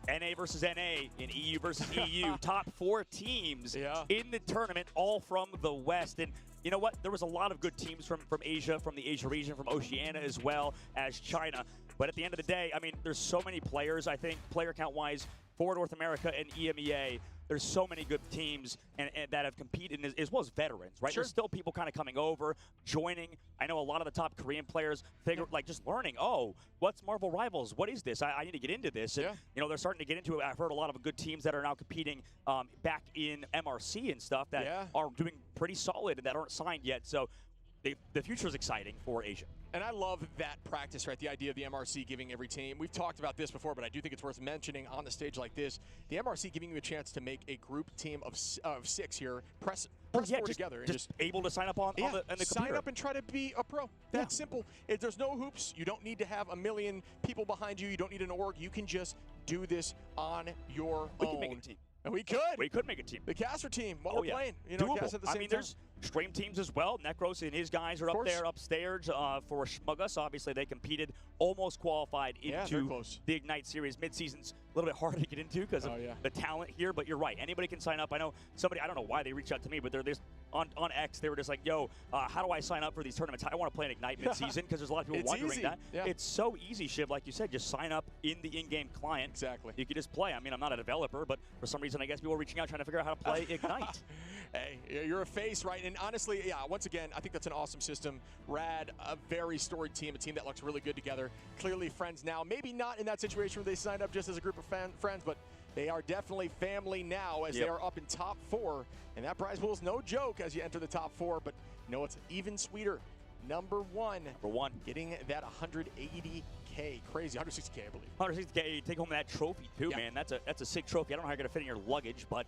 NA versus NA and EU versus EU. Top 4 teams in the tournament, all from the West. And you know what? There was a lot of good teams from Asia, from the Asia region, from Oceania as well as China. But at the end of the day, I mean, there's so many players, I think, player count-wise, for North America and EMEA. There's so many good teams and that have competed, as well as veterans, right? Sure. There's still people kind of coming over, joining. I know a lot of the top Korean players like just learning, oh, what's Marvel Rivals? What is this? I need to get into this. And, you know, they're starting to get into it. I've heard a lot of good teams that are now competing back in MRC and stuff that are doing pretty solid and that aren't signed yet. So the future is exciting for Asia. And I love that practice, right? The idea of the MRC giving every team. We've talked about this before, but I do think it's worth mentioning on the stage like this. The MRC giving you a chance to make a group team of 6 here, press four together. And just able to sign up on the sign computer. up and try to be a pro. That's simple. There's no hoops. You don't need to have a million people behind you. You don't need an org. You can just do this on your own. We can make a team. And we could. We could make a team. The caster team, while we're playing. You know, doable. Cast at the same time. There's stream teams as well. Necros and his guys are up there upstairs for Schmuggus. Obviously, they competed, almost qualified into the Ignite Series. Mid-season's a little bit harder to get into because of the talent here, but you're right. Anybody can sign up. I know somebody, I don't know why they reached out to me, but they're this on X, they were just like, yo, how do I sign up for these tournaments? I want to play an Ignite mid-season because there's a lot of people wondering that. It's so easy, Shiv, like you said, just sign up in the in-game client. Exactly. You can just play. I mean, I'm not a developer, but for some reason, I guess people are reaching out trying to figure out how to play Ignite. Hey, you're a face, right? And honestly, once again, I think that's an awesome system. Rad, a very storied team, a team that looks really good together. Clearly friends now. Maybe not in that situation where they signed up just as a group of friends, but they are definitely family now as they are up in top 4. And that prize pool is no joke as you enter the top 4, but you know, it's even sweeter. Number one. Getting that 180K. Crazy. 160K, I believe. 160K, take home that trophy too, man. That's a sick trophy. I don't know how you're going to fit in your luggage, but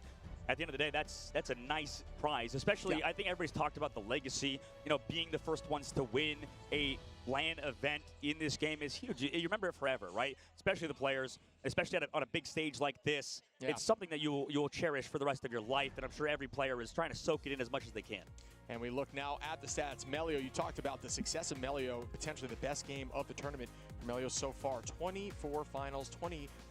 at the end of the day, that's a nice prize. Especially, I think everybody's talked about the legacy. You know, being the first ones to win a LAN event in this game is huge. You remember it forever, right? Especially the players, especially on a big stage like this. It's something that you'll cherish for the rest of your life, and I'm sure every player is trying to soak it in as much as they can. And we look now at the stats. Melio, you talked about the success of Melio, potentially the best game of the tournament for Melio so far. 24 finals,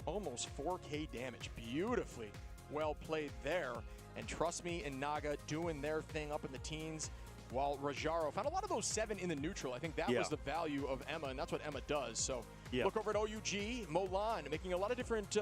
almost 4K damage. Beautifully well played there. And trust me and Naga doing their thing up in the teens, while Rajaro found a lot of those 7 in the neutral. I think that was the value of Emma, and that's what Emma does. So look over at OUG, Molan making a lot of different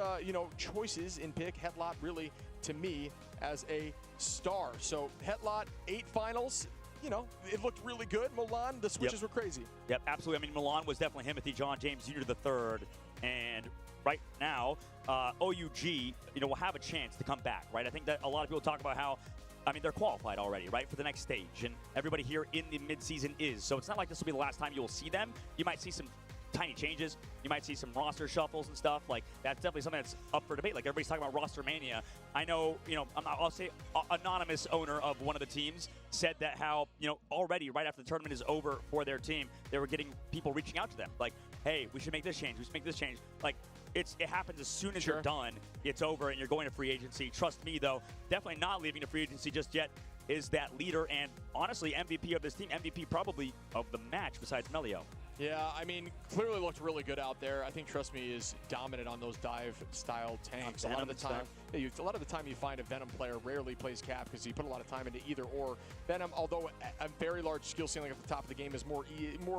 choices in pick. Hetlot really, to me, as a star. So Hetlot, 8 finals. You know, it looked really good. Molan, the switches were crazy. Yep, absolutely. I mean, Milan was definitely Timothy John James Jr. III, and right now, OUG, will have a chance to come back, right? I think that a lot of people talk about how, I mean, they're qualified already, right, for the next stage, and everybody here in the midseason is. So it's not like this will be the last time you'll see them. You might see some tiny changes. You might see some roster shuffles and stuff. Like, that's definitely something that's up for debate. Like, everybody's talking about roster mania. I know, I'll say anonymous owner of one of the teams said that how, already right after the tournament is over for their team, they were getting people reaching out to them. Like, hey, we should make this change. We should make this change. Like, it happens as soon as you're done. It's over and you're going to free agency. Trust me, though, definitely not leaving to free agency just yet is that leader and, honestly, MVP of this team. MVP probably of the match besides Melio. Yeah, I mean, clearly looked really good out there. I think Trust Me is dominant on those dive-style tanks. A lot of the time you find a Venom player rarely plays Cap because he put a lot of time into either or. Venom, although a very large skill ceiling at the top of the game, is more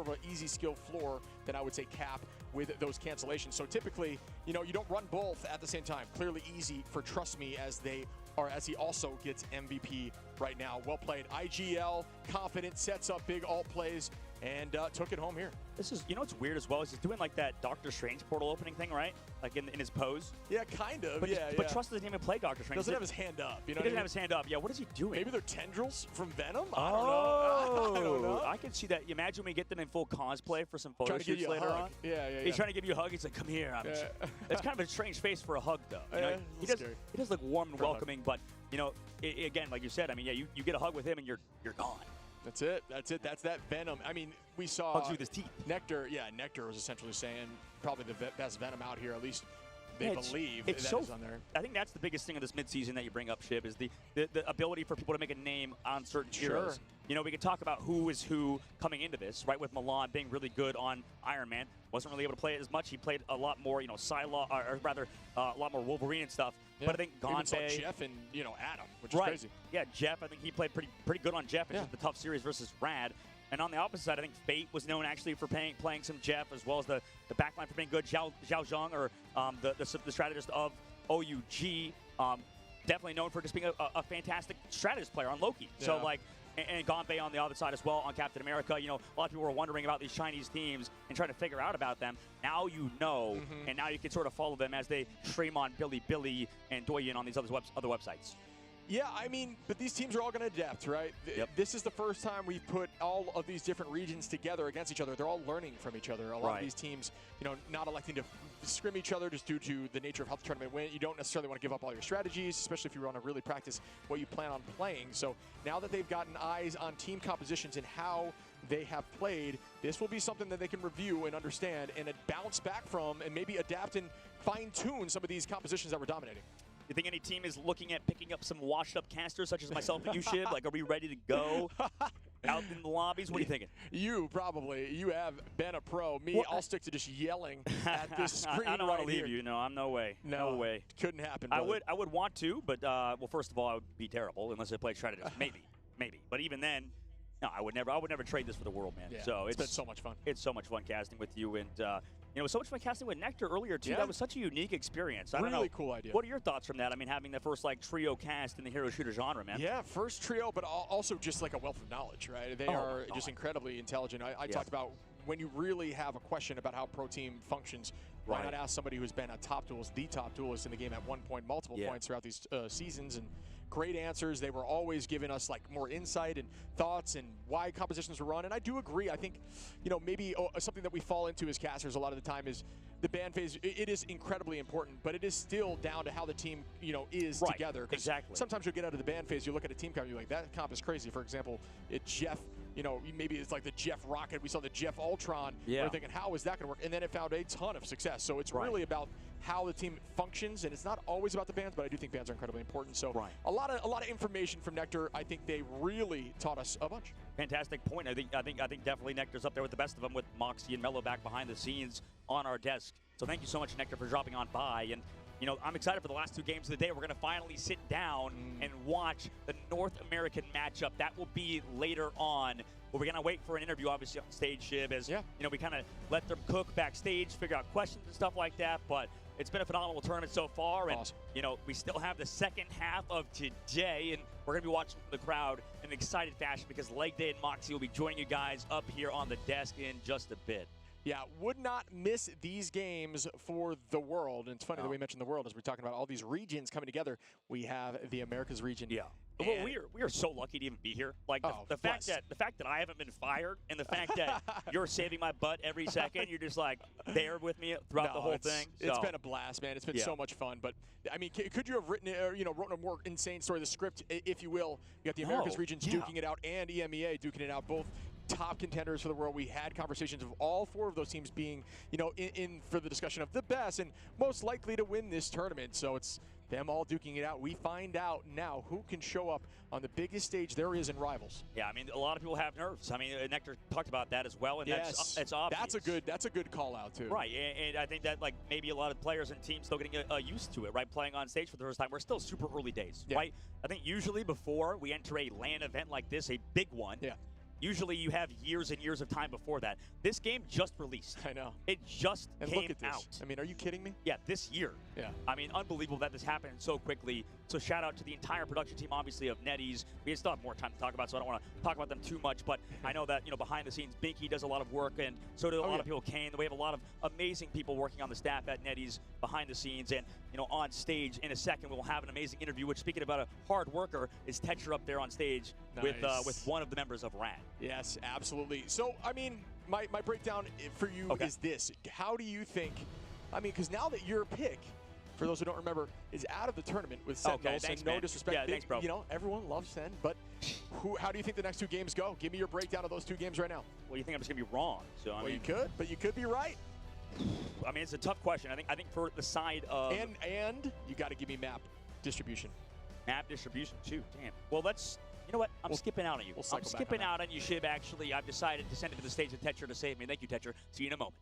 of an easy skill floor than I would say Cap with those cancellations. So typically, you don't run both at the same time. Clearly easy for Trust Me as he also gets MVP right now. Well played. IGL, confident, sets up big alt plays, and took it home here. This is, what's weird as well is he's doing like that Doctor Strange portal opening thing, right? Like in his pose. Yeah, kind of. But but Trust doesn't even play Doctor Strange. Doesn't have his hand up. He doesn't have his hand up. Yeah, what is he doing? Maybe they're tendrils from Venom? I don't know. I don't know. I can see that. Imagine we get them in full cosplay for some photo shoots later on. Yeah. He's trying to give you a hug. He's like, come here. It's kind of a strange face for a hug, though. He does look warm and welcoming, but, again, like you said, I mean, yeah, you get a hug with him and you're gone. That's it. That's that Venom. I mean, we saw hugs with his teeth. Nectar. Yeah, Nectar was essentially saying probably the best Venom out here. At least they believe it's that is on there. I think that's the biggest thing of this midseason that you bring up, Shiv, is the ability for people to make a name on certain heroes. We can talk about who is who coming into this, right? With Milan being really good on Iron Man, wasn't really able to play it as much. He played a lot more, Psylocke, or rather, a lot more Wolverine and stuff. Yeah. But I think Even saw Gonbe, Jeff and Adam, which is crazy. Yeah, Jeff. I think he played pretty good on Jeff. It's just the tough series versus Rad. And on the opposite side, I think Fate was known actually for playing some Jeff, as well as the backline for being good. Zhao Zhang, or the strategist of OUG, definitely known for just being a fantastic strategist player on Loki. Yeah. So like. And Gonbe on the other side as well on Captain America. A lot of people were wondering about these Chinese teams and trying to figure out about them. Now you know, and now you can sort of follow them as they stream on Billy, and Douyin on these other websites. Yeah, I mean, but these teams are all going to adapt, right? Yep. This is the first time we've put all of these different regions together against each other. They're all learning from each other. A lot of these teams, not electing to scrim each other just due to the nature of how the tournament went. You don't necessarily want to give up all your strategies, especially if you want to really practice what you plan on playing. So now that they've gotten eyes on team compositions and how they have played, this will be something that they can review and understand and bounce back from, and maybe adapt and fine-tune some of these compositions that were dominating. You think any team is looking at picking up some washed-up casters, such as myself and you, Shib? Like, are we ready to go out in the lobbies? What are you thinking? You probably. You have been a pro. Me, well, I'll stick to just yelling at this screen. I don't want to leave you. No, I'm no way. No way. Couldn't happen. Brother. I would want to, but well, first of all, I would be terrible unless I played strategist. Maybe. But even then, no, I would never trade this for the world, man. Yeah, so it's been so much fun. It's so much fun casting with you, and it was so much fun casting with Nectar earlier too. Yeah. That was such a unique experience. I don't know. Really cool idea. What are your thoughts from that? I mean, having the first trio cast in the hero shooter genre, man. Yeah, first trio, but also just like a wealth of knowledge, right? They are just incredibly intelligent. I talked about when you really have a question about how pro team functions. Why not ask somebody who's been a the top duelist in the game at one point, multiple points throughout these seasons, and great answers. They were always giving us like more insight and thoughts and why compositions were run. And I do agree. I think, maybe something that we fall into as casters a lot of the time is the ban phase. It is incredibly important, but it is still down to how the team, is together. Exactly. Sometimes you'll get out of the ban phase, you look at a team comp, you're like, that comp is crazy. For example, Jeff, maybe it's like the Jeff Rocket. We saw the Jeff Ultron. Yeah. We're thinking, how is that going to work? And then it found a ton of success. So it's really about how the team functions, and it's not always about the bans, but I do think bans are incredibly important. So a lot of information from Nectar. I think they really taught us a bunch. Fantastic point. I think definitely Nectar's up there with the best of them, with Moxie and Mello back behind the scenes on our desk. So thank you so much, Nectar, for dropping on by. And I'm excited for the last two games of the day. We're going to finally sit down and watch the North American matchup. That will be later on. But we're going to wait for an interview, obviously, on stage, Shib, as we kind of let them cook backstage, figure out questions and stuff like that. But it's been a phenomenal tournament so far. And, we still have the second half of today. And we're going to be watching the crowd in an excited fashion, because Leg Day and Moxie will be joining you guys up here on the desk in just a bit. Yeah, would not miss these games for the world. And it's funny that we mentioned the world as we're talking about all these regions coming together. We have the Americas region. Yeah. Well, we are so lucky to even be here. Like the fact that I haven't been fired, and the fact that you're saving my butt every second. You're just like there with me throughout the whole thing. It's been a blast, man. It's been so much fun. But I mean, could you have written wrote a more insane story? The script, if you will. You got the Americas regions duking it out, and EMEA duking it out. Both top contenders for the world. We had conversations of all four of those teams being, in for the discussion of the best and most likely to win this tournament. So it's them all duking it out. We find out now who can show up on the biggest stage there is in Rivals. Yeah, I mean, a lot of people have nerves. I mean, Nectar talked about that as well, and that's obvious. That's a good call out too. Right, and I think that maybe a lot of players and teams still getting used to it, right? Playing on stage for the first time. We're still super early days, right? I think usually before we enter a LAN event like this, a big one. Yeah. Usually you have years and years of time before that. This game just released. I know. It just came out. I mean, are you kidding me? Yeah, this year. Yeah. I mean, unbelievable that this happened so quickly. So shout out to the entire production team, obviously, of NetEase. We still have more time to talk about, so I don't want to talk about them too much. But I know that, behind the scenes, Binky does a lot of work, and so do a lot of people. Kane. We have a lot of amazing people working on the staff at NetEase behind the scenes. And, on stage in a second, we'll have an amazing interview, which, speaking about a hard worker, is Tetra up there on stage with one of the members of RAD. Yes, absolutely. So, I mean, my breakdown for you is this. How do you think, because now that your pick, for those who don't remember, is out of the tournament with Sentinels, thanks, and no man. disrespect, yeah, thanks, bro. Everyone loves Sen, but how do you think the next two games go? Give me your breakdown of those two games right now. Well, you think I'm just going to be wrong. So, I mean, you could be right. I mean, it's a tough question. I think for the side of and you got to give me map distribution. Map distribution too. Damn. Well, let's. You know what? I'm skipping out on you. I'm skipping out on you, Shib. Actually, I've decided to send it to the stage of Tetra to save me. Thank you, Tetra. See you in a moment.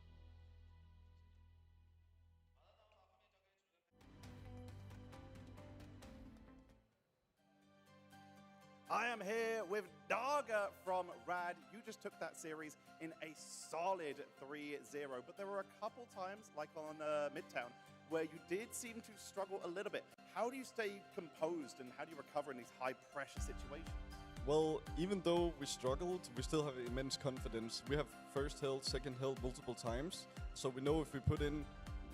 I am here with Naga from Rad. You just took that series in a solid 3-0, but there were a couple times, like on Midtown, where you did seem to struggle a little bit. How do you stay composed and how do you recover in these high-pressure situations? Well, even though we struggled, we still have immense confidence. We have first held, second held multiple times, so we know if we put in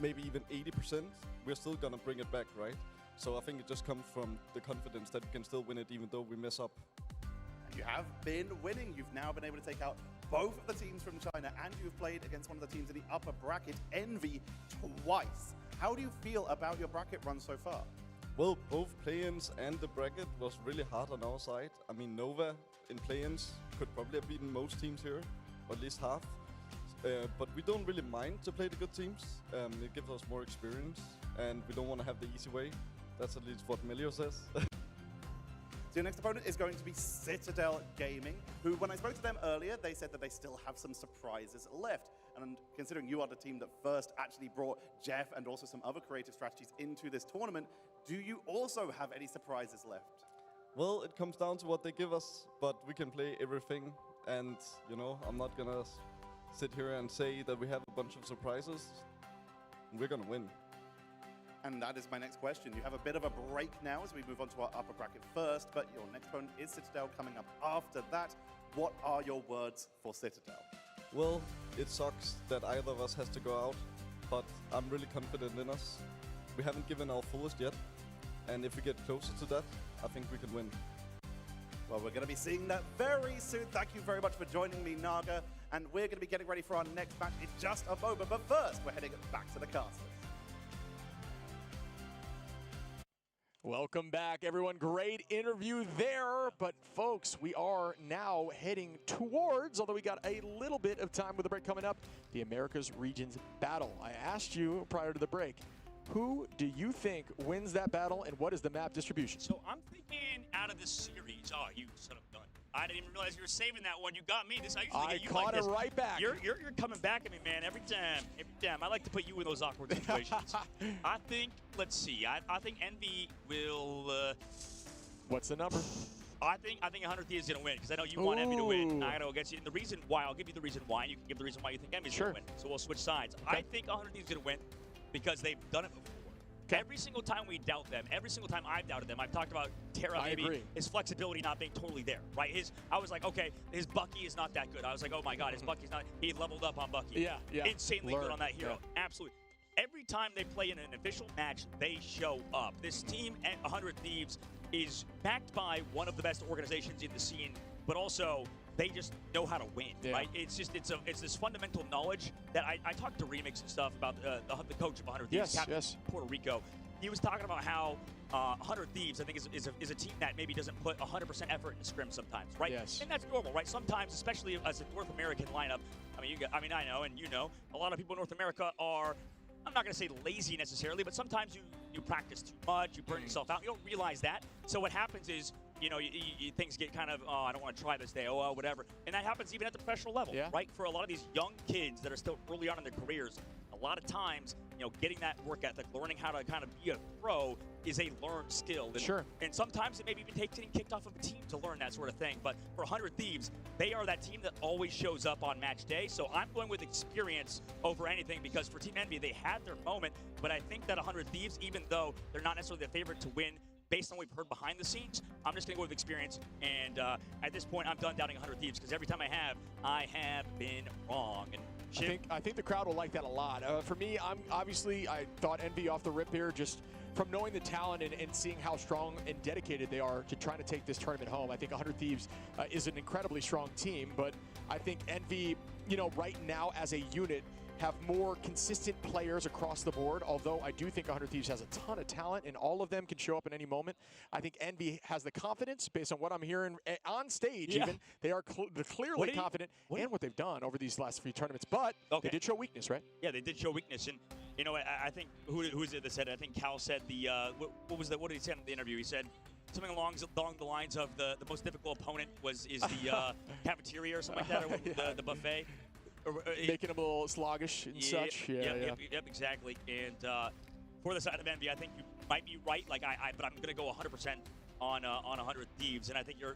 maybe even 80%, we're still gonna bring it back, right? So I think it just comes from the confidence that we can still win it even though we mess up. You have been winning. You've now been able to take out both of the teams from China, and you've played against one of the teams in the upper bracket, Envy, twice. How do you feel about your bracket run so far? Well, both play-ins and the bracket was really hard on our side. I mean, Nova in play-ins could probably have beaten most teams here, or at least half. But we don't really mind to play the good teams. It gives us more experience, and we don't want to have the easy way. That's at least what Melio says. So your next opponent is going to be Citadel Gaming, who, when I spoke to them earlier, they said that they still have some surprises left. And considering you are the team that first actually brought Jeff and also some other creative strategies into this tournament, do you also have any surprises left? Well, it comes down to what they give us, but we can play everything. And, you know, I'm not gonna sit here and say that we have a bunch of surprises. We're gonna win. And that is my next question. You have a bit of a break now as we move on to our upper bracket first, but your next opponent is Citadel coming up after that. What are your words for Citadel? Well, it sucks that either of us has to go out, but I'm really confident in us. We haven't given our fullest yet, and if we get closer to that, I think we can win. Well, we're going to be seeing that very soon. Thank you very much for joining me, Naga, and we're going to be getting ready for our next match in just a moment, but first, we're heading back to the casters. Welcome back, everyone. Great interview there. But, folks, we are now heading towards, although we got a little bit of time with the break coming up, the Americas Regions Battle. I asked you prior to the break, who do you think wins that battle, and what is the map distribution? So I'm thinking out of this series. Oh, you son of a gun. I didn't even realize you were saving that one. You got me. This I usually get you caught like this. It right back. You're coming back at me, man, every time. Every time. I like to put you in those awkward situations. I think, let's see. I think Envy will. What's the number? I think 100 Thieves is gonna win because I know you want Envy to win. I gotta go against you. And the reason why, I'll give you the reason why, and you can give the reason why you think Envy's gonna win. So we'll switch sides. Okay. I think 100 Thieves is gonna win because they've done it before. Okay. Every single time we doubt them, every single time I've doubted them, I've talked about Terra, maybe his flexibility not being totally there, right? I was like, okay, his Bucky is not that good. I was like, oh my God, his Bucky's not, he leveled up on Bucky. Yeah. Insanely good on that hero, absolutely. Every time they play in an official match, they show up. This team at 100 Thieves is backed by one of the best organizations in the scene, but also they just know how to win, right? It's this fundamental knowledge that I talked to Remix and stuff about the coach of 100 Thieves, Captain Puerto Rico. He was talking about how 100 Thieves, I think, is a team that maybe doesn't put 100% effort in scrim sometimes, right? Yes. And that's normal, right? Sometimes, especially as a North American lineup, I know, and you know, a lot of people in North America are, I'm not going to say lazy necessarily, but sometimes you practice too much, you burn yourself out, you don't realize that. So what happens is, you know, things get kind of, oh, I don't want to try this day, oh, whatever. And that happens even at the professional level, right? For a lot of these young kids that are still early on in their careers, a lot of times, you know, getting that work ethic, learning how to kind of be a pro is a learned skill. And, and sometimes it maybe even takes getting kicked off of a team to learn that sort of thing. But for 100 Thieves, they are that team that always shows up on match day. So I'm going with experience over anything because for Team Envy, they had their moment. But I think that 100 Thieves, even though they're not necessarily the favorite to win, based on what we've heard behind the scenes, I'm just going to go with experience. And at this point, I'm done doubting 100 Thieves because every time I have been wrong. And I think the crowd will like that a lot. For me, I thought Envy off the rip here, just from knowing the talent and seeing how strong and dedicated they are to trying to take this tournament home. I think 100 Thieves is an incredibly strong team, but I think Envy, you know, right now as a unit, have more consistent players across the board, although I do think 100 Thieves has a ton of talent and all of them can show up at any moment. I think Envy has the confidence, based on what I'm hearing on stage even. They are clearly confident in what they've done over these last few tournaments, but they did show weakness, right? Yeah, they did show weakness. And, you know, I think, who is it that said it? I think Cal said what did he say in the interview? He said something along the lines of the most difficult opponent is the cafeteria or something like that, or the buffet. Making them a little sluggish and such. Yep, exactly. And for the side of Envy, I think you might be right. But I'm going to go 100% on 100 Thieves, and I think you're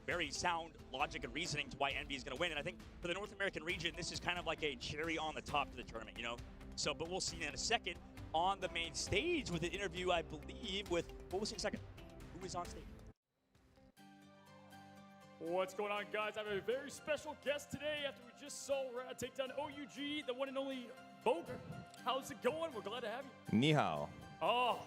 very sound logic and reasoning to why Envy is going to win. And I think for the North American region, this is kind of like a cherry on the top to the tournament, you know. So, but we'll see in a second on the main stage with an interview, I believe, with what was in a second? Who is on stage? What's going on, guys? I have a very special guest today after we just saw Rad take down OUG, the one and only Boger. How's it going? We're glad to have you. Ni hao. Oh,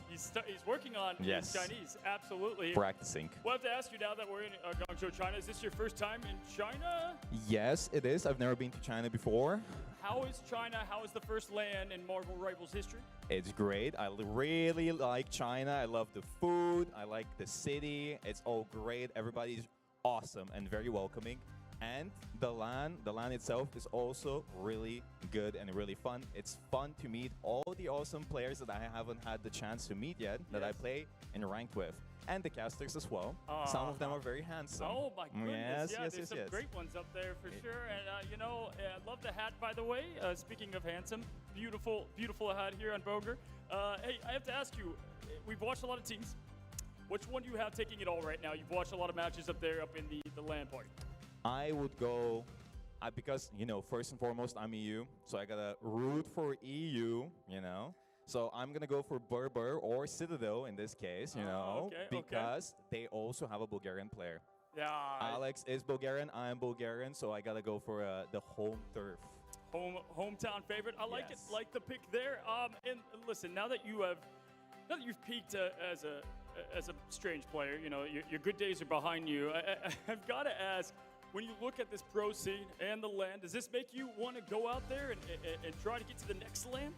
he's working on Yes. his Chinese. Absolutely. Practicing. We'll have to ask you now that we're in Guangzhou, China. Is this your first time in China? Yes, it is. I've never been to China before. How is China? How is the first land in Marvel Rivals history? It's great. I really like China. I love the food. I like the city. It's all great. Everybody's awesome and very welcoming. And the LAN itself is also really good and really fun. It's fun to meet all the awesome players that I haven't had the chance to meet yet, that I play in ranked with. And the casters as well. Some of them are very handsome. Oh my goodness! Yes, There's some great ones up there for sure. And you know, I love the hat, by the way. Speaking of handsome, beautiful hat here on Boger. Hey, I have to ask you. We've watched a lot of teams. Which one do you have taking it all right now? You've watched a lot of matches up there, up in the LAN party. I would go, because, you know, first and foremost, I'm EU, so I gotta root for EU, you know. So I'm gonna go for Berber or Citadel in this case, you know, because they also have a Bulgarian player. Yeah. Alex is Bulgarian, I'm Bulgarian, so I gotta go for the home turf. Hometown favorite. I like Yes. it. Like the pick there. And listen, now that you've peaked as a strange player, you know, your good days are behind you. I've got to ask, when you look at this pro scene and the LAN, does this make you want to go out there and try to get to the next LAN?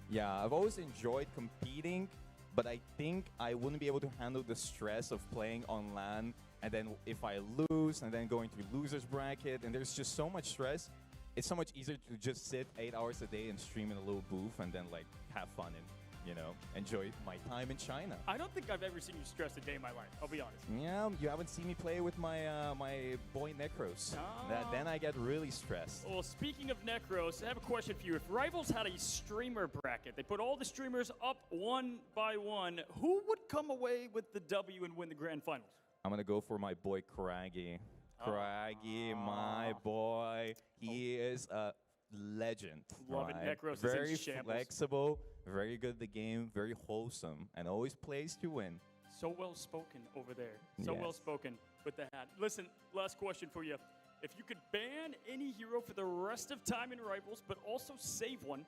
Yeah, I've always enjoyed competing, but I think I wouldn't be able to handle the stress of playing on LAN, and then if I lose, and then going through losers bracket, and there's just so much stress. It's so much easier to just sit 8 hours a day and stream in a little booth and then like have fun and, you know, enjoy my time in China. I don't think I've ever seen you stress a day in my life, I'll be honest. Yeah, you haven't seen me play with my my boy Necros. Then I get really stressed. Well, speaking of Necros, I have a question for you. If Rivals had a streamer bracket, they put all the streamers up one by one, who would come away with the W and win the grand finals? I'm gonna go for my boy Craggy. Craggy, my boy. He is a legend. Love it. Necros is very in shambles. flexible, very good at the game, very wholesome, and always plays to win. So well spoken over there. So Yes. well spoken with the hat. Listen, last question for you. If you could ban any hero for the rest of time in Rivals, but also save one,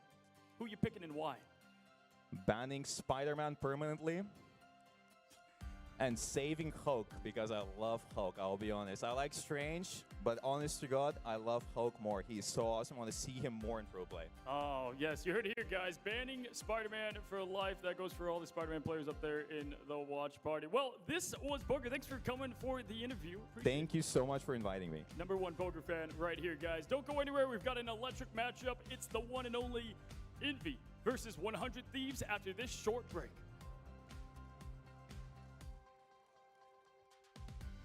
who you picking and why? Banning Spider-Man permanently. And saving Hulk, because I love Hulk, I'll be honest. I like Strange, but honest to God, I love Hulk more. He's so awesome. I want to see him more in pro play. Oh, yes, you heard it here, guys. Banning Spider-Man for life. That goes for all the Spider-Man players up there in the watch party. Well, this was Boger. Thanks for coming for the interview. Thank you so much for inviting me. #1 Boger fan right here, guys. Don't go anywhere. We've got an electric matchup. It's the one and only Envy versus 100 Thieves after this short break.